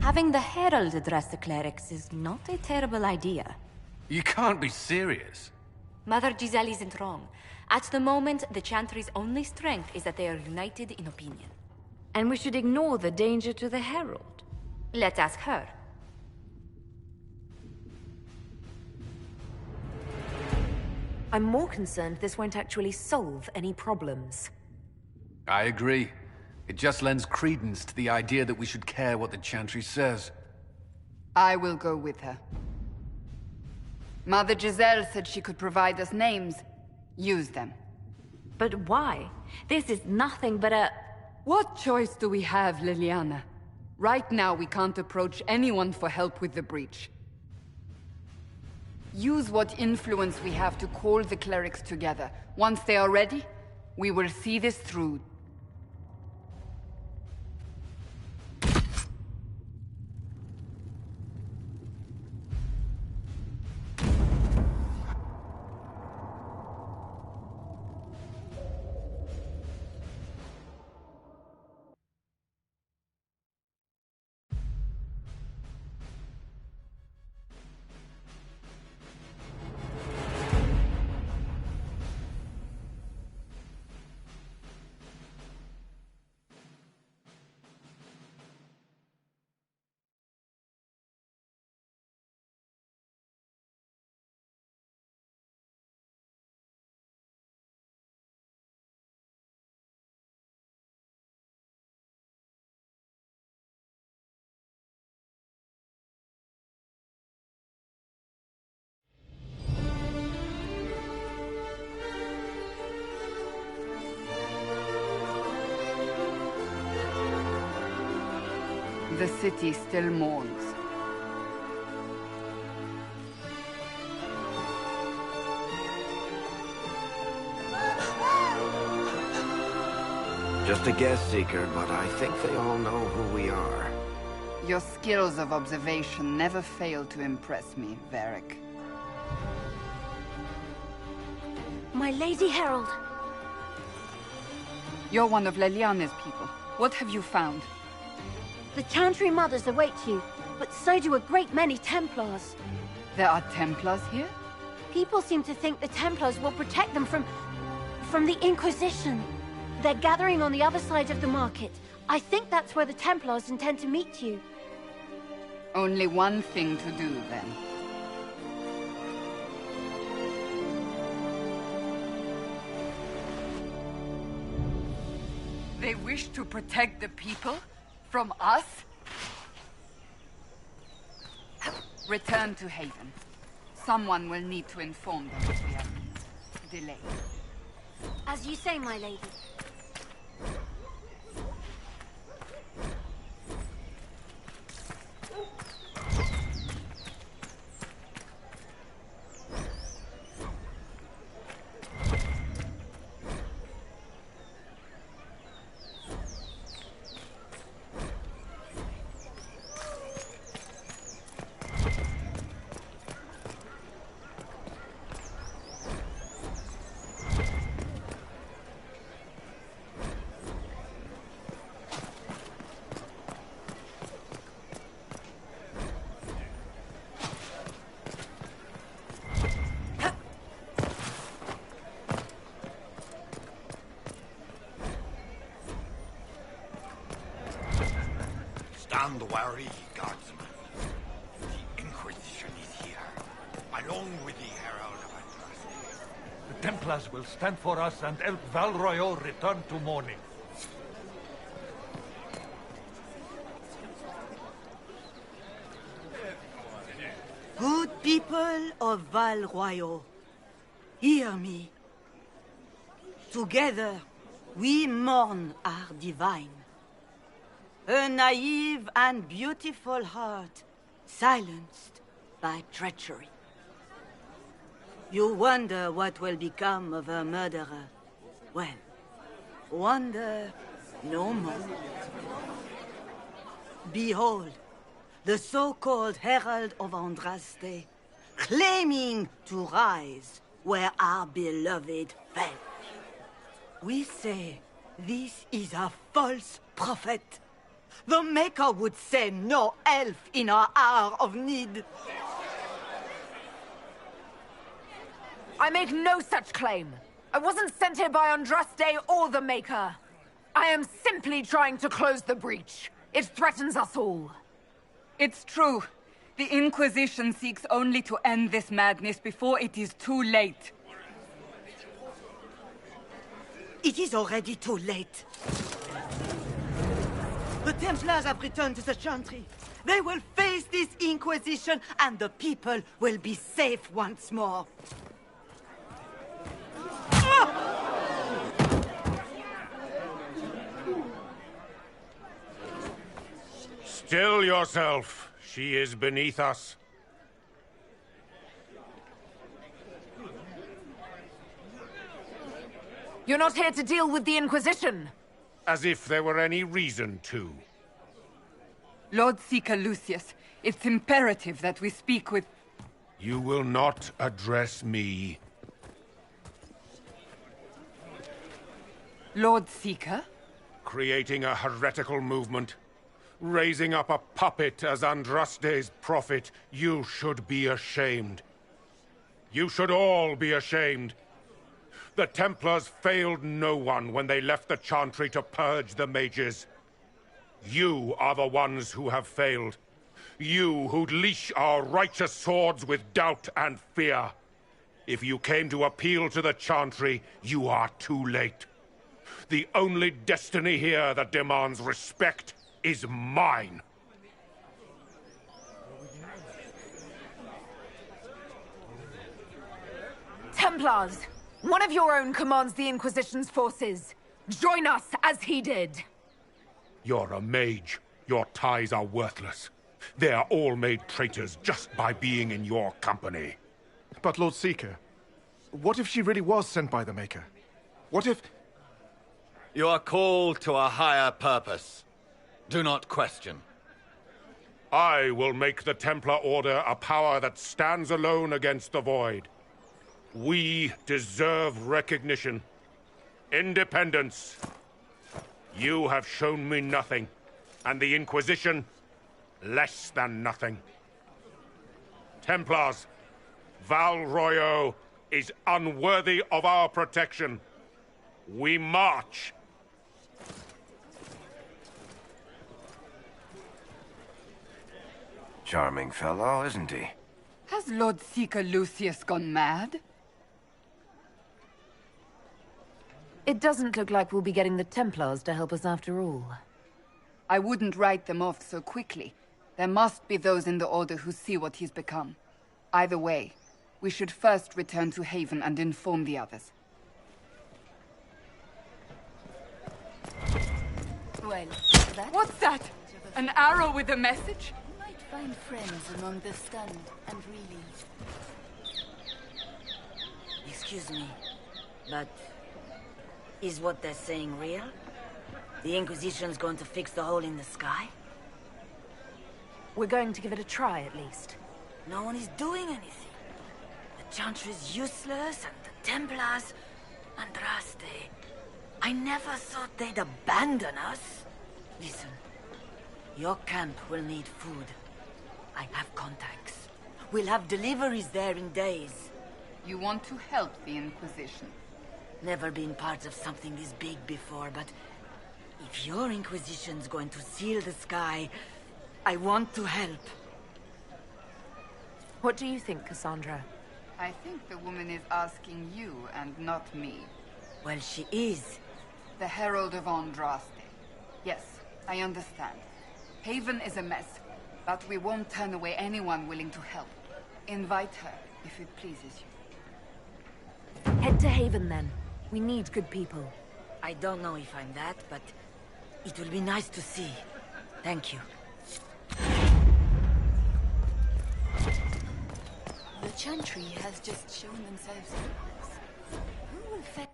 Having the Herald address the clerics is not a terrible idea. You can't be serious. Mother Giselle isn't wrong. At the moment, the Chantry's only strength is that they are united in opinion. And we should ignore the danger to the Herald. Let's ask her. I'm more concerned this won't actually solve any problems. I agree. It just lends credence to the idea that we should care what the Chantry says. I will go with her. Mother Giselle said she could provide us names. Use them. But why? This is nothing but a... What choice do we have, Liliana? Right now, we can't approach anyone for help with the breach. Use what influence we have to call the clerics together. Once they are ready, we will see this through. The city still mourns. Just a guest seeker, but I think they all know who we are. Your skills of observation never fail to impress me, Varric. My Lady Herald. You're one of Leliane's people. What have you found? The Chantry Mothers await you, but so do a great many Templars. There are Templars here? People seem to think the Templars will protect them from the Inquisition. They're gathering on the other side of the market. I think that's where the Templars intend to meet you. Only one thing to do, then. They wish to protect the people? From us? Return to Haven. Someone will need to inform them if we are delayed. As you say, my lady. Stand wary, guardsmen. The Inquisition is here, along with the Herald of Andraste. The Templars will stand for us and help Val Royeaux return to mourning. Good people of Val Royeaux, hear me. Together, we mourn our divine. A naive and beautiful heart, silenced by treachery. You wonder what will become of a murderer. Well, wonder no more. Behold, the so-called Herald of Andraste, claiming to rise where our beloved fell. We say this is a false prophet. The Maker would send no elf in our hour of need. I make no such claim. I wasn't sent here by Andraste or the Maker. I am simply trying to close the breach. It threatens us all. It's true. The Inquisition seeks only to end this madness before it is too late. It is already too late. The Templars have returned to the Chantry. They will face this Inquisition, and the people will be safe once more. Still yourself. She is beneath us. You're not here to deal with the Inquisition. As if there were any reason to. Lord Seeker Lucius, it's imperative that we speak with... You will not address me. Lord Seeker? Creating a heretical movement. Raising up a puppet as Andraste's prophet. You should be ashamed. You should all be ashamed. The Templars failed no one when they left the Chantry to purge the mages. You are the ones who have failed. You who'd leash our righteous swords with doubt and fear. If you came to appeal to the Chantry, you are too late. The only destiny here that demands respect is mine. Templars! One of your own commands the Inquisition's forces. Join us as he did. You're a mage. Your ties are worthless. They are all made traitors just by being in your company. But Lord Seeker, what if she really was sent by the Maker? What if... You are called to a higher purpose. Do not question. I will make the Templar Order a power that stands alone against the Void. We deserve recognition. Independence. You have shown me nothing, and the Inquisition, less than nothing. Templars, Val Royeaux is unworthy of our protection. We march. Charming fellow, isn't he? Has Lord Seeker Lucius gone mad? It doesn't look like we'll be getting the Templars to help us after all. I wouldn't write them off so quickly. There must be those in the Order who see what he's become. Either way, we should first return to Haven and inform the others. Well, What's that? An arrow with a message? You might find friends among the stunned and reeling. Excuse me, but is what they're saying real? The Inquisition's going to fix the hole in the sky? We're going to give it a try, at least. No one is doing anything. The Chantry is useless, and the Templars... Andraste. I never thought they'd abandon us. Listen, your camp will need food. I have contacts. We'll have deliveries there in days. You want to help the Inquisition? Never been part of something this big before, but if your Inquisition's going to seal the sky, I want to help. What do you think, Cassandra? I think the woman is asking you and not me. Well, she is. The Herald of Andraste. Yes, I understand. Haven is a mess, but we won't turn away anyone willing to help. Invite her, if it pleases you. Head to Haven, then. We need good people. I don't know if I'm that, but it will be nice to see. Thank you. The Chantry has just shown themselves helpless. Who will fetch...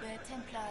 The Templar...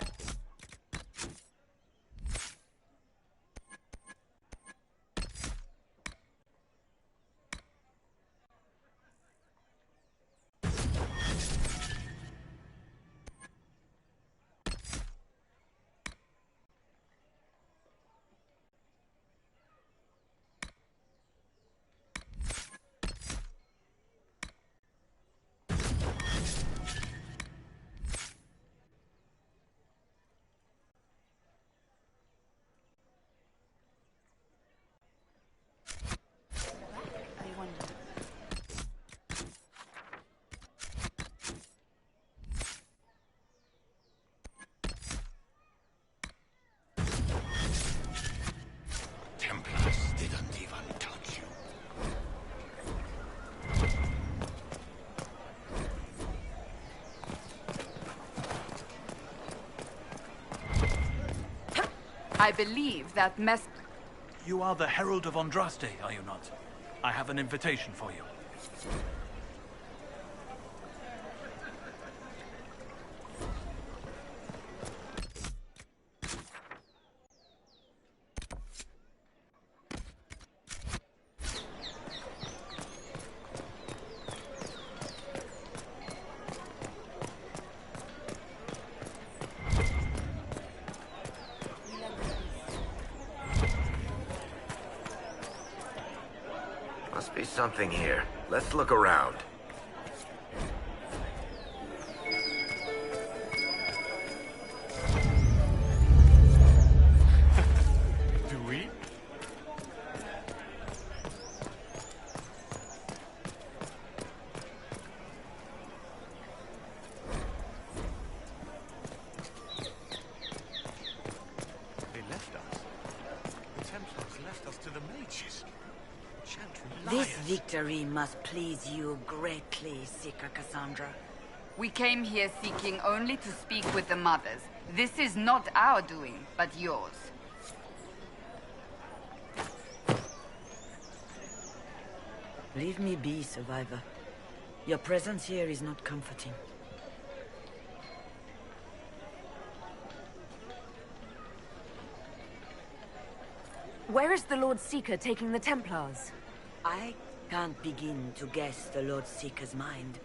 I believe that You are the Herald of Andraste, are you not? I have an invitation for you. Must be something here. Let's look around. Do we? They left us. The Templars left us to the Mages. This victory must please you greatly, Seeker Cassandra. we came here seeking only to speak with the mothers. This is not our doing, but yours. Leave me be, survivor. Your presence here is not comforting. Where is the Lord Seeker taking the Templars? I can't begin to guess the Lord Seeker's mind.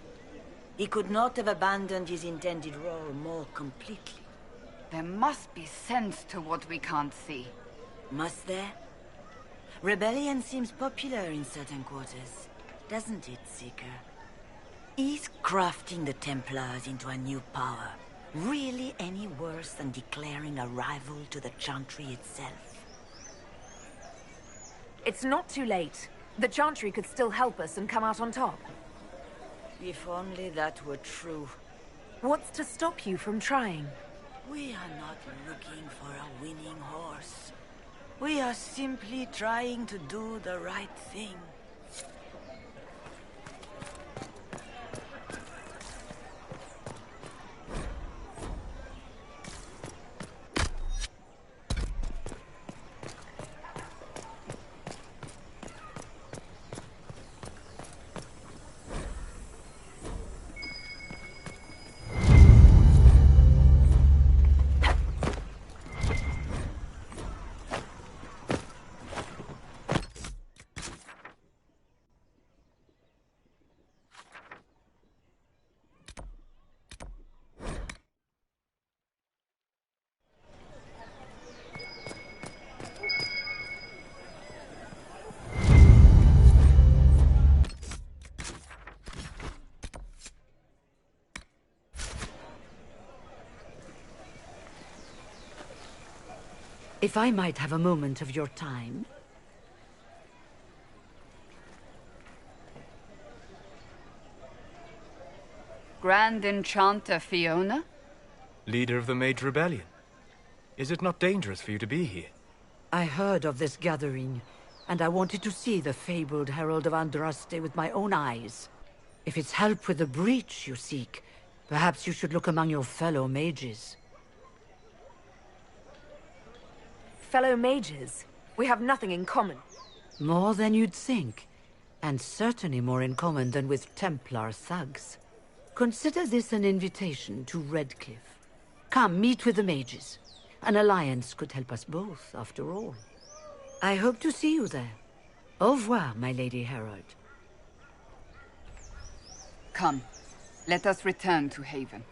He could not have abandoned his intended role more completely. There must be sense to what we can't see. Must there? Rebellion seems popular in certain quarters, doesn't it, Seeker? Is crafting the Templars into a new power really any worse than declaring a rival to the Chantry itself? It's not too late. The Chantry could still help us and come out on top. If only that were true. What's to stop you from trying? We are not looking for a winning horse. We are simply trying to do the right thing. If I might have a moment of your time. Grand Enchanter Fiona? Leader of the Mage Rebellion. Is it not dangerous for you to be here? I heard of this gathering, and I wanted to see the fabled Herald of Andraste with my own eyes. If it's help with the breach you seek, perhaps you should look among your fellow mages. Fellow mages? We have nothing in common. More than you'd think, and certainly more in common than with Templar thugs. Consider this an invitation to Redcliffe. Come, meet with the mages. An alliance could help us both, after all. I hope to see you there. Au revoir, my Lady Herald. Come, let us return to Haven.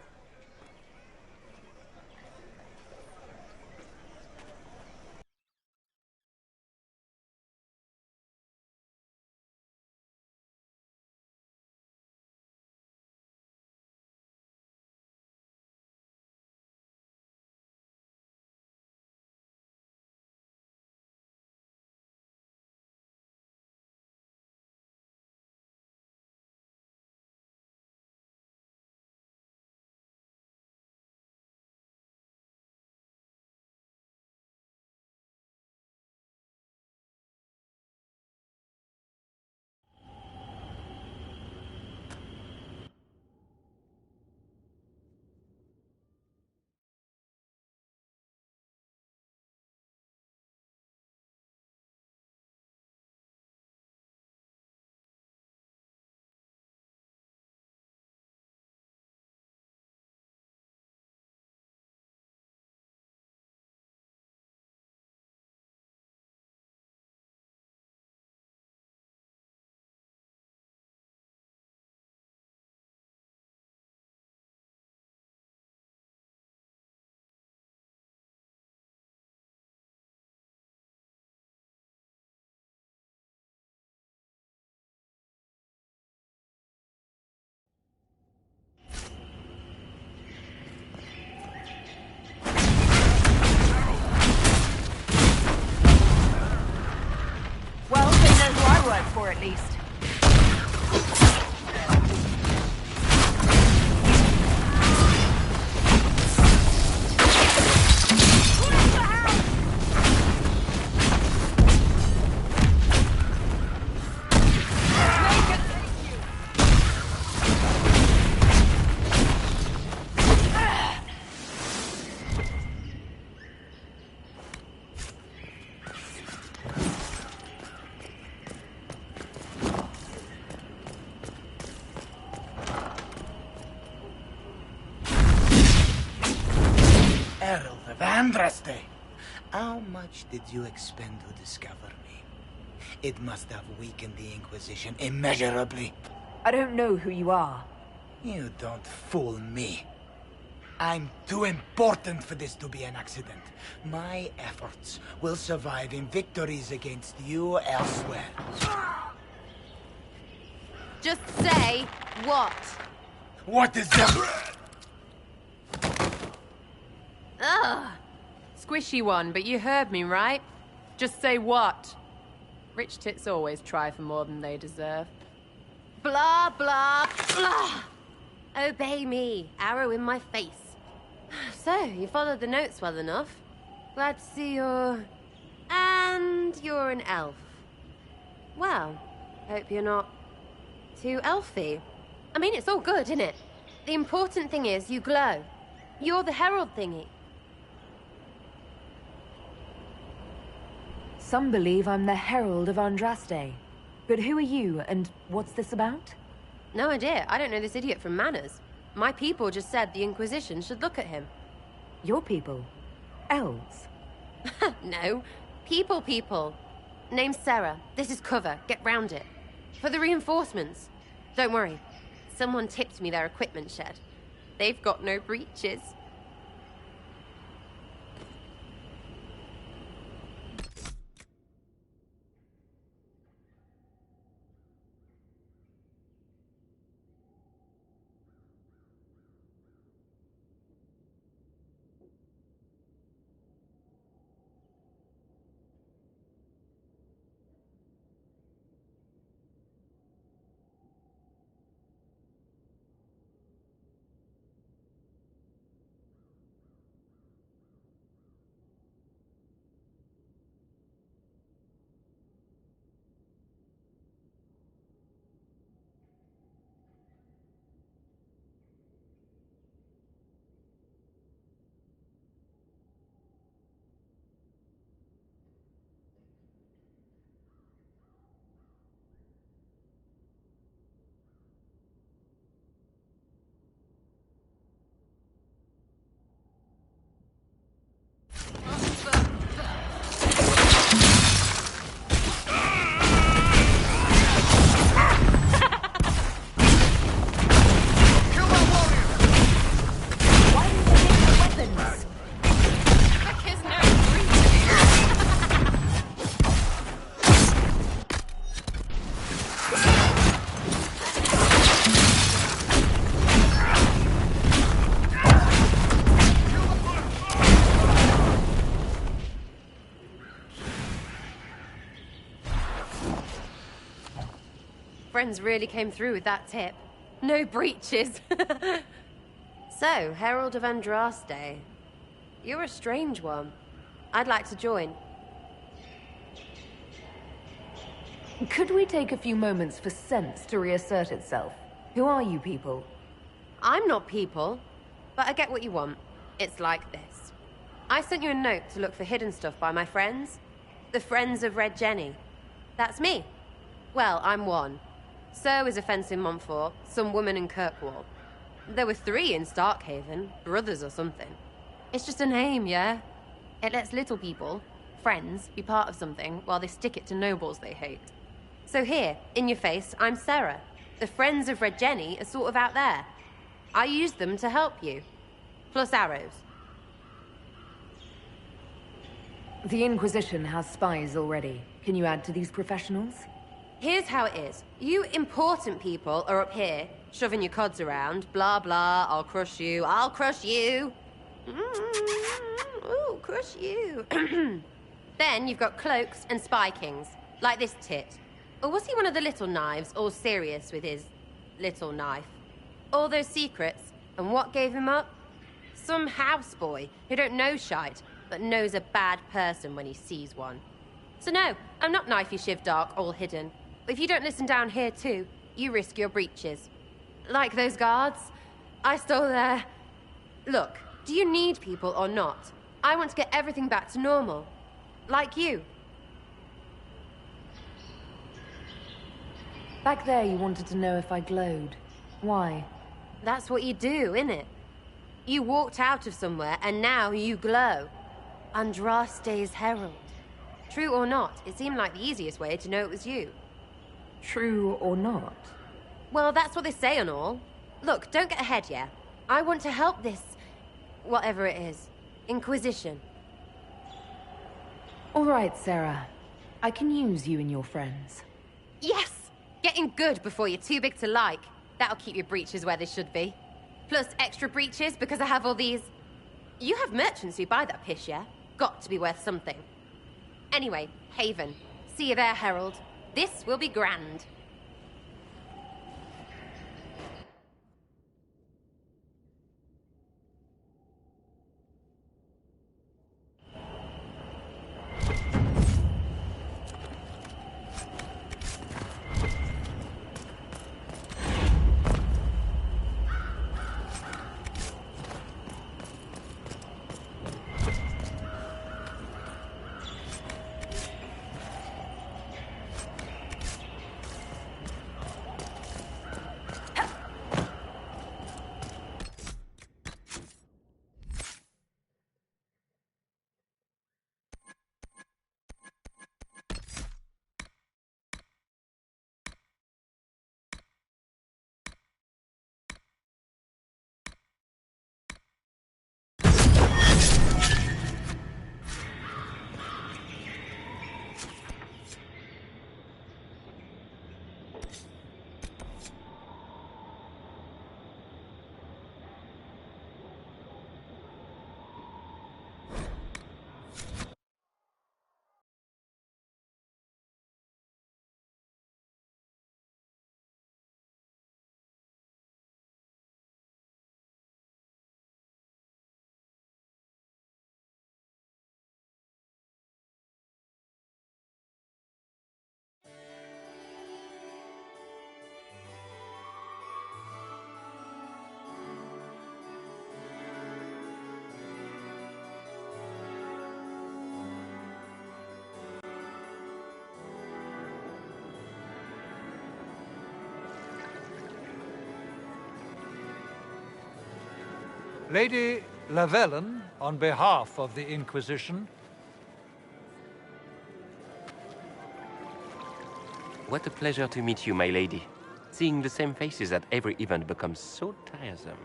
at least. Herald of Andraste! How much did you expend to discover me? It must have weakened the Inquisition immeasurably. I don't know who you are. You don't fool me. I'm too important for this to be an accident. My efforts will survive in victories against you elsewhere. Just say what? What is that? Ugh. Squishy one, but you heard me, right? Just say what? Rich tits always try for more than they deserve. Blah, blah, blah. Obey me. Arrow in my face. So, you followed the notes well enough. Glad to see you're... And you're an elf. Well, hope you're not too elfy. I mean, it's all good, isn't it? The important thing is you glow. You're the herald thingy. Some believe I'm the Herald of Andraste. But who are you, and what's this about? No idea. I don't know this idiot from Manners. My people just said the Inquisition should look at him. Your people? Elves? No. People. Name's Sarah. This is cover. Get round it. For the reinforcements. Don't worry. Someone tipped me their equipment shed. They've got no breaches. Friends really came through with that tip. No breaches. So, Herald of Andraste. You're a strange one. I'd like to join. Could we take a few moments for sense to reassert itself? Who are you people? I'm not people, but I get what you want. It's like this. I sent you a note to look for hidden stuff by my friends. The Friends of Red Jenny. That's me. Well, I'm one. So is a fence in Montfort, some woman in Kirkwall. There were 3 in Starkhaven, brothers or something. It's just a name, yeah? It lets little people, friends, be part of something while they stick it to nobles they hate. So here, in your face, I'm Sarah. The Friends of Red Jenny are sort of out there. I used them to help you. Plus arrows. The Inquisition has spies already. Can you add to these professionals? Here's how it is. You important people are up here, shoving your cods around. Blah, blah, I'll crush you, I'll crush you. Ooh, crush you. Then you've got cloaks and spy kings, like this tit. Or was he one of the little knives, all serious with his little knife? All those secrets, and what gave him up? Some houseboy who don't know shite, but knows a bad person when he sees one. So no, I'm not knifey shiv dark, all hidden. But if you don't listen down here too, you risk your breeches. Like those guards, I stole their... Look, do you need people or not? I want to get everything back to normal. Like you. Back there, you wanted to know if I glowed. Why? That's what you do, innit? You walked out of somewhere, and now you glow. Andraste's herald. True or not, it seemed like the easiest way to know it was you. True or not? Well, that's what they say and all. Look, don't get ahead, yeah? I want to help this... whatever it is. Inquisition. All right, Sarah. I can use you and your friends. Yes! Getting good before you're too big to like. That'll keep your breeches where they should be. Plus extra breeches because I have all these... You have merchants who buy that piss, yeah? Got to be worth something. Anyway, Haven. See you there, Herald. This will be grand. Lady Lavellan, on behalf of the Inquisition. What a pleasure to meet you, my lady. Seeing the same faces at every event becomes so tiresome.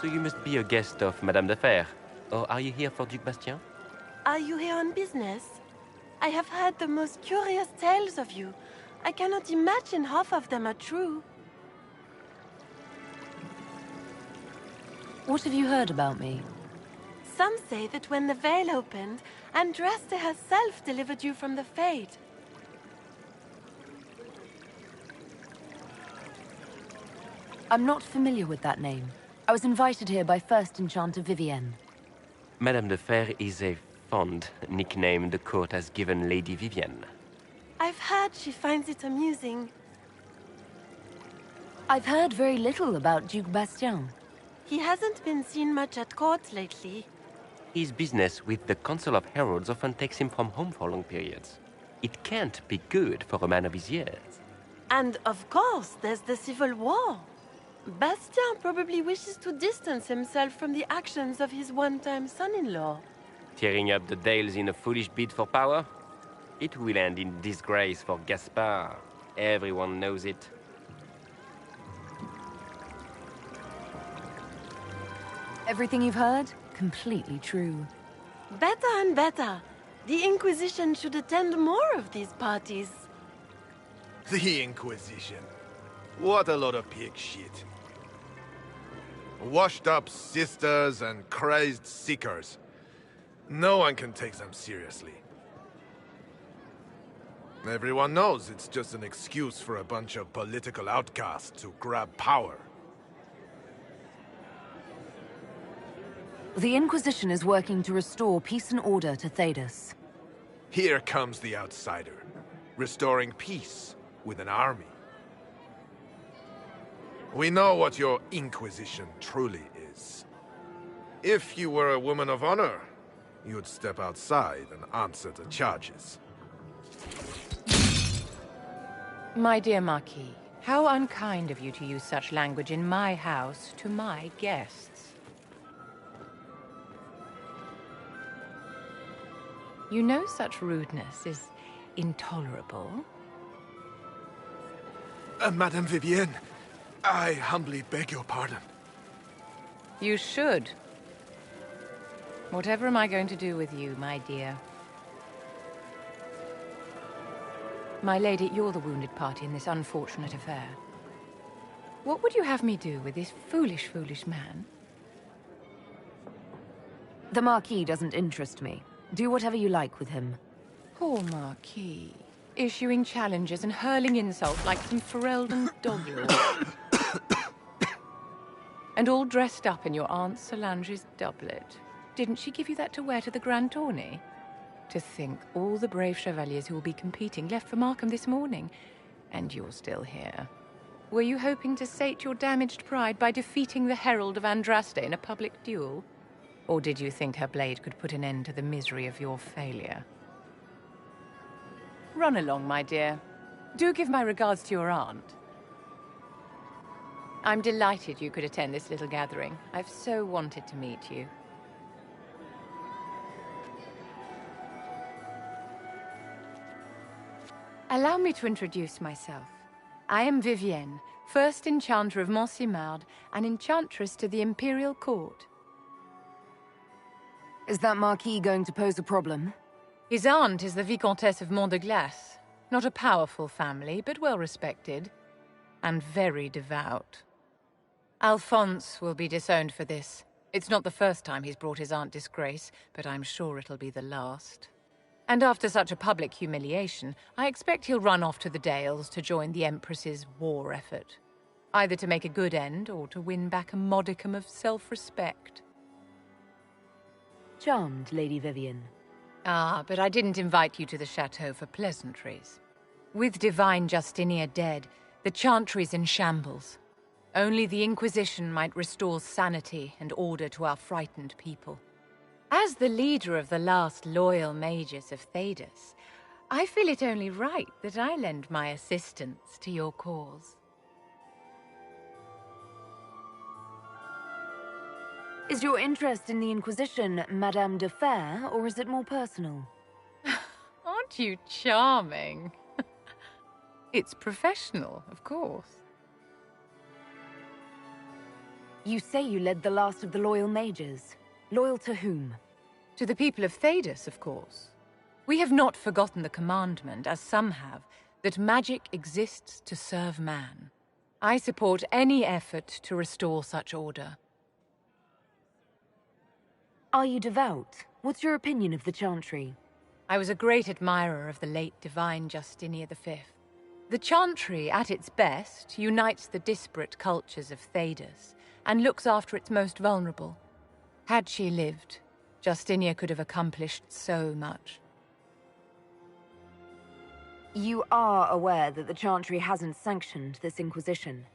So you must be a guest of Madame de Fer, or are you here for Duc Bastien? Are you here on business? I have heard the most curious tales of you. I cannot imagine half of them are true. What have you heard about me? Some say that when the veil opened, Andraste herself delivered you from the Fade. I'm not familiar with that name. I was invited here by First Enchanter Vivienne. Madame de Fer is a fond nickname the court has given Lady Vivienne. I've heard she finds it amusing. I've heard very little about Duc Bastien. He hasn't been seen much at court lately. His business with the Council of Heralds often takes him from home for long periods. It can't be good for a man of his years. And of course, there's the Civil War. Bastien probably wishes to distance himself from the actions of his one-time son-in-law. Tearing up the Dales in a foolish bid for power? It will end in disgrace for Gaspard. Everyone knows it. Everything you've heard? Completely true. Better and better. The Inquisition should attend more of these parties. The Inquisition. What a lot of pig shit. Washed-up sisters and crazed seekers. No one can take them seriously. Everyone knows it's just an excuse for a bunch of political outcasts to grab power. The Inquisition is working to restore peace and order to Thedas. Here comes the outsider, restoring peace with an army. We know what your Inquisition truly is. If you were a woman of honor, you'd step outside and answer the charges. My dear Marquis, how unkind of you to use such language in my house to my guests. You know such rudeness is intolerable. Madame Vivienne, I humbly beg your pardon. You should. Whatever am I going to do with you, my dear? My lady, you're the wounded party in this unfortunate affair. What would you have me do with this foolish, foolish man? The Marquis doesn't interest me. Do whatever you like with him. Poor Marquis. Issuing challenges and hurling insults like some Ferelden doglord. And all dressed up in your Aunt Solange's doublet. Didn't she give you that to wear to the Grand Tourney? To think all the brave chevaliers who will be competing left for Markham this morning, and you're still here. Were you hoping to sate your damaged pride by defeating the Herald of Andraste in a public duel? Or did you think her blade could put an end to the misery of your failure? Run along, my dear. Do give my regards to your aunt. I'm delighted you could attend this little gathering. I've so wanted to meet you. Allow me to introduce myself. I am Vivienne, first Enchanter of Montsimard and Enchantress to the Imperial Court. Is that Marquis going to pose a problem? His aunt is the Vicomtesse of Mont de Glace. Not a powerful family, but well respected. And very devout. Alphonse will be disowned for this. It's not the first time he's brought his aunt disgrace, but I'm sure it'll be the last. And after such a public humiliation, I expect he'll run off to the Dales to join the Empress's war effort. Either to make a good end, or to win back a modicum of self-respect. Charmed, Lady Vivienne. Ah, but I didn't invite you to the chateau for pleasantries. With Divine Justinia dead, the Chantry's in shambles. Only the Inquisition might restore sanity and order to our frightened people. As the leader of the last loyal mages of Thedas, I feel it only right that I lend my assistance to your cause. Is your interest in the Inquisition Madame de Fer, or is it more personal? Aren't you charming? It's professional, of course. You say you led the last of the loyal mages. Loyal to whom? To the people of Thedas, of course. We have not forgotten the commandment, as some have, that magic exists to serve man. I support any effort to restore such order. Are you devout? What's your opinion of the Chantry? I was a great admirer of the late Divine Justinia V. The Chantry, at its best, unites the disparate cultures of Thedas and looks after its most vulnerable. Had she lived, Justinia could have accomplished so much. You are aware that the Chantry hasn't sanctioned this Inquisition?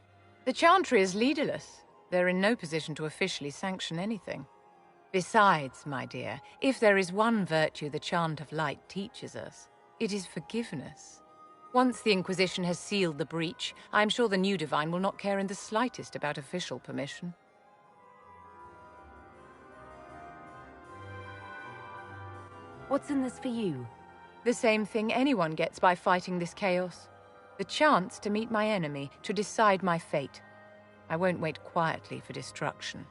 The Chantry is leaderless. They're in no position to officially sanction anything. Besides, my dear, if there is one virtue the Chant of Light teaches us, it is forgiveness. Once the Inquisition has sealed the breach, I'm sure the new Divine will not care in the slightest about official permission. What's in this for you? The same thing anyone gets by fighting this chaos. The chance to meet my enemy, to decide my fate. I won't wait quietly for destruction.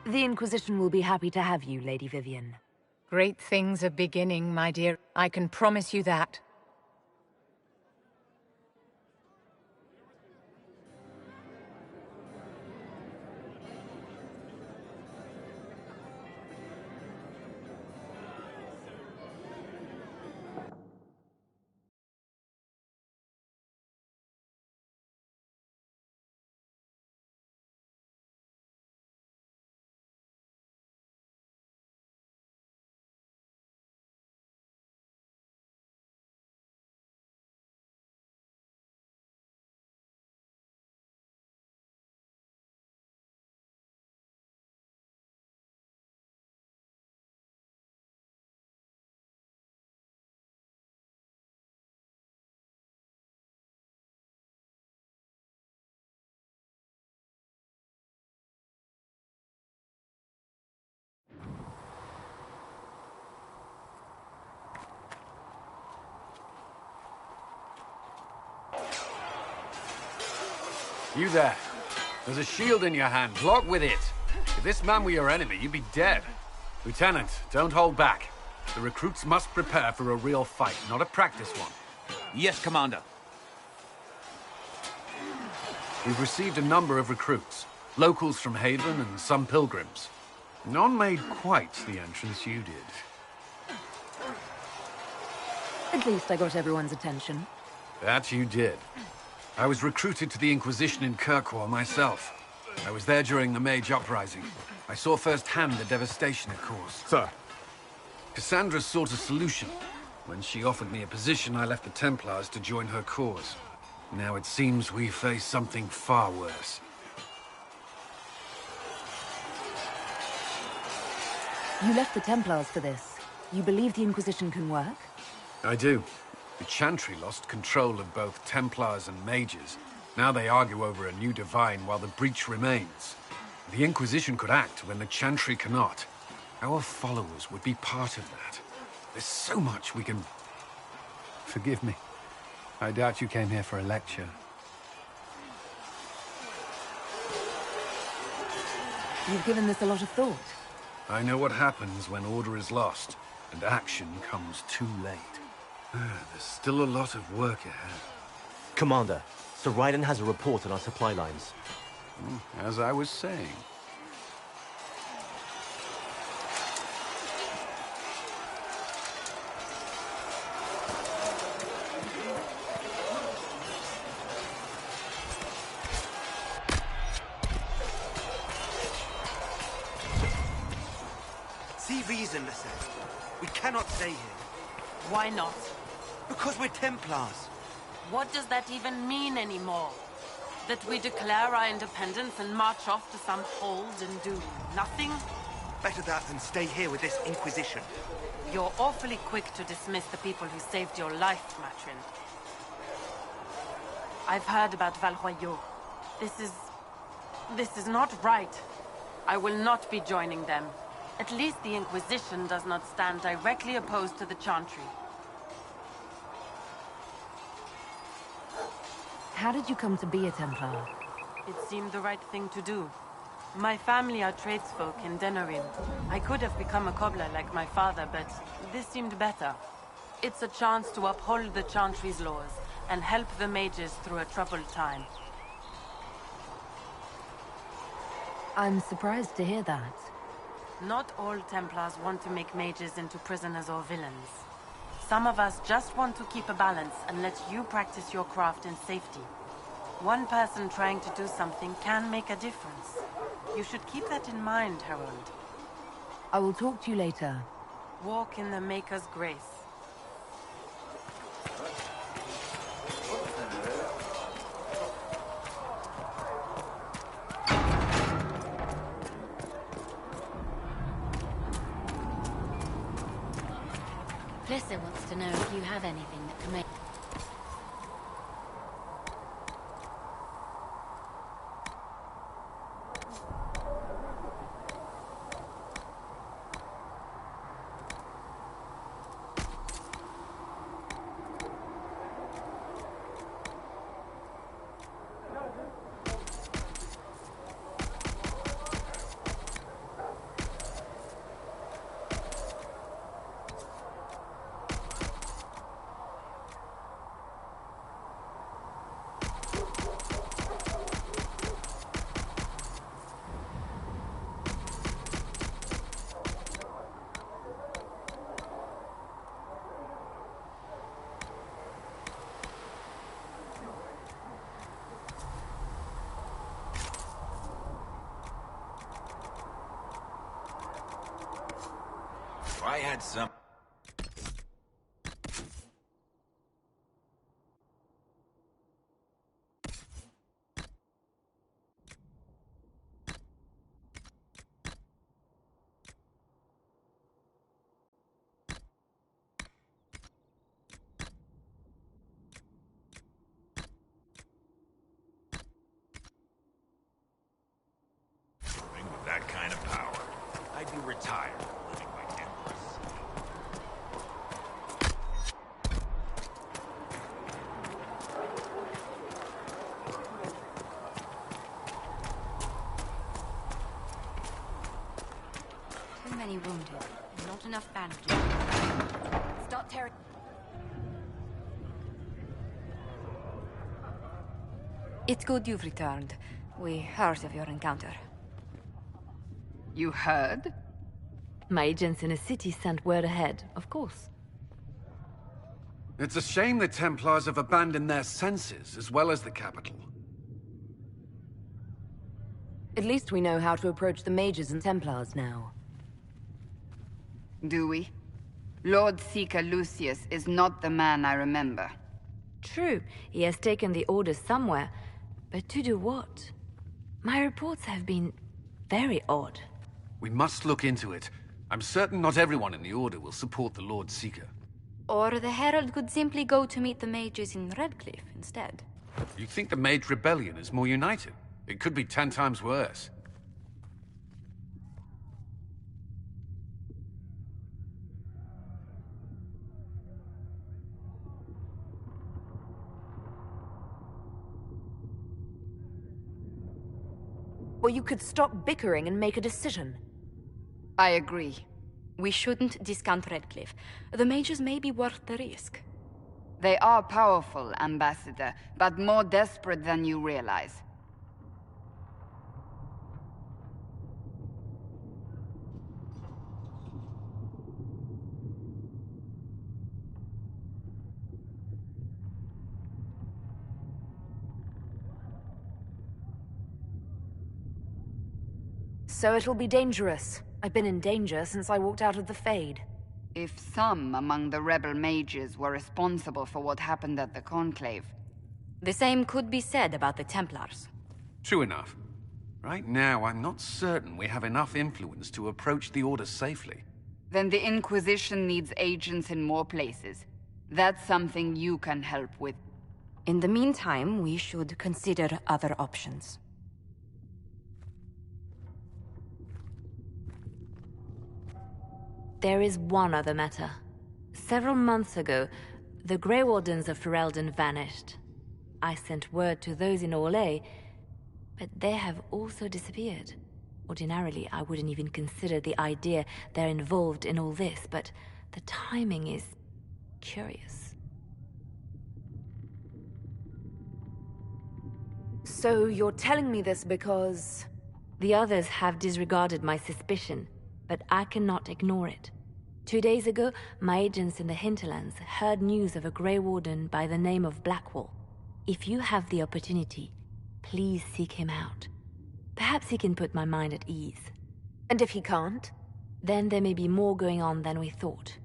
The Inquisition will be happy to have you, Lady Vivienne. Great things are beginning, my dear. I can promise you that. You there. There's a shield in your hand. Block with it. If this man were your enemy, you'd be dead. Lieutenant, don't hold back. The recruits must prepare for a real fight, not a practice one. Yes, Commander. We've received a number of recruits. Locals from Haven and some pilgrims. None made quite the entrance you did. At least I got everyone's attention. That you did. I was recruited to the Inquisition in Kirkwall myself. I was there during the Mage uprising. I saw firsthand the devastation it caused. Sir. Cassandra sought a solution. When she offered me a position, I left the Templars to join her cause. Now it seems we face something far worse. You left the Templars for this. You believe the Inquisition can work? I do. The Chantry lost control of both Templars and Mages. Now they argue over a new divine while the breach remains. The Inquisition could act when the Chantry cannot. Our followers would be part of that. There's so much we can... Forgive me. I doubt you came here for a lecture. You've given this a lot of thought. I know what happens when order is lost, and action comes too late. There's still a lot of work ahead. Commander, Sir Raiden has a report on our supply lines. As I was saying. See reason, Lissette. We cannot stay here. Why not? Because we're Templars. What does that even mean anymore? That we declare our independence and march off to some hold and do nothing? Better that than stay here with this Inquisition. You're awfully quick to dismiss the people who saved your life, Matrin. I've heard about Valroyaux. This is not right. I will not be joining them. At least the Inquisition does not stand directly opposed to the Chantry. How did you come to be a Templar? It seemed the right thing to do. My family are tradesfolk in Denerim. I could have become a cobbler like my father, but this seemed better. It's a chance to uphold the Chantry's laws and help the mages through a troubled time. I'm surprised to hear that. Not all Templars want to make mages into prisoners or villains. Some of us just want to keep a balance and let you practice your craft in safety. One person trying to do something can make a difference. You should keep that in mind, Harold. I will talk to you later. Walk in the Maker's grace. Plissa wants to know if you have anything that can make... I had some... With that kind of power, I'd be retired, living like empress. many wounded, and not enough bandages. Start tearing. It's good you've returned. We heard of your encounter. You heard? My agents in the city sent word ahead, of course. It's a shame the Templars have abandoned their senses, as well as the capital. At least we know how to approach the Mages and Templars now. Do we? Lord Seeker Lucius is not the man I remember. True, he has taken the Order somewhere, but to do what? My reports have been very odd. We must look into it. I'm certain not everyone in the Order will support the Lord Seeker. Or the Herald could simply go to meet the mages in Redcliffe instead. You think the Mage Rebellion is more united? It could be 10 times worse. Or you could stop bickering and make a decision. I agree. We shouldn't discount Redcliffe. The mages may be worth the risk. They are powerful, Ambassador, but more desperate than you realize. So it'll be dangerous. I've been in danger since I walked out of the Fade. If some among the rebel mages were responsible for what happened at the Conclave... The same could be said about the Templars. True enough. Right now, I'm not certain we have enough influence to approach the Order safely. Then the Inquisition needs agents in more places. That's something you can help with. In the meantime, we should consider other options. There is one other matter. Several months ago, the Grey Wardens of Ferelden vanished. I sent word to those in Orlais, but they have also disappeared. Ordinarily, I wouldn't even consider the idea they're involved in all this, but the timing is curious. So you're telling me this because... The others have disregarded my suspicion, but I cannot ignore it. 2 days ago, my agents in the hinterlands heard news of a Grey Warden by the name of Blackwall. If you have the opportunity, please seek him out. Perhaps he can put my mind at ease. And if he can't? Then there may be more going on than we thought.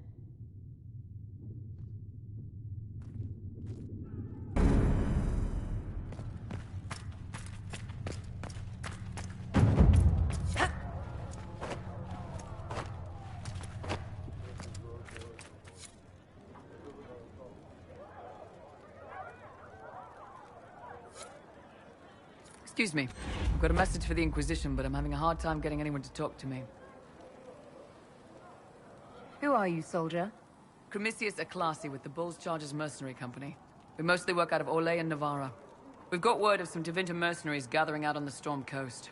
Excuse me. I've got a message for the Inquisition, but I'm having a hard time getting anyone to talk to me. Who are you, soldier? Cremisius Aclasi with the Bull's Chargers Mercenary Company. We mostly work out of Orlais and Navarra. We've got word of some Tevinter mercenaries gathering out on the Storm Coast.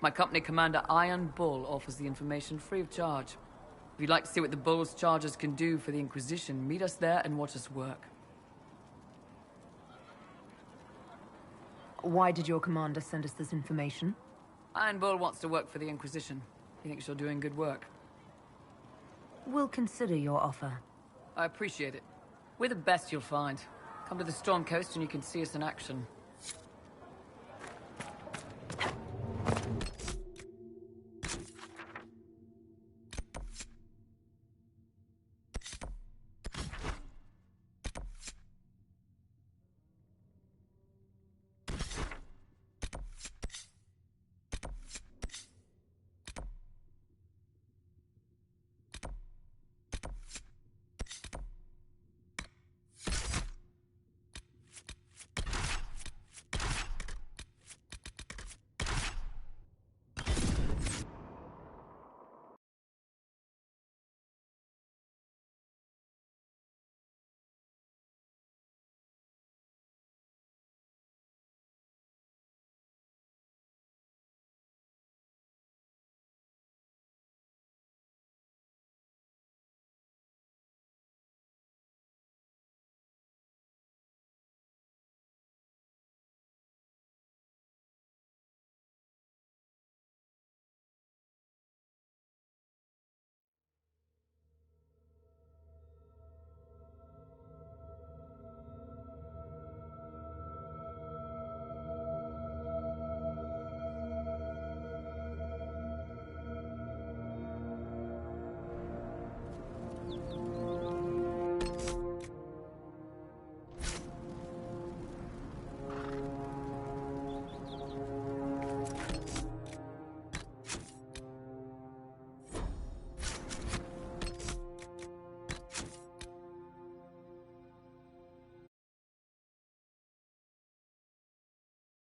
My company commander, Iron Bull, offers the information free of charge. If you'd like to see what the Bull's Chargers can do for the Inquisition, meet us there and watch us work. Why did your commander send us this information? Iron Bull wants to work for the Inquisition. He thinks you're doing good work. We'll consider your offer. I appreciate it. We're the best you'll find. Come to the Storm Coast and you can see us in action.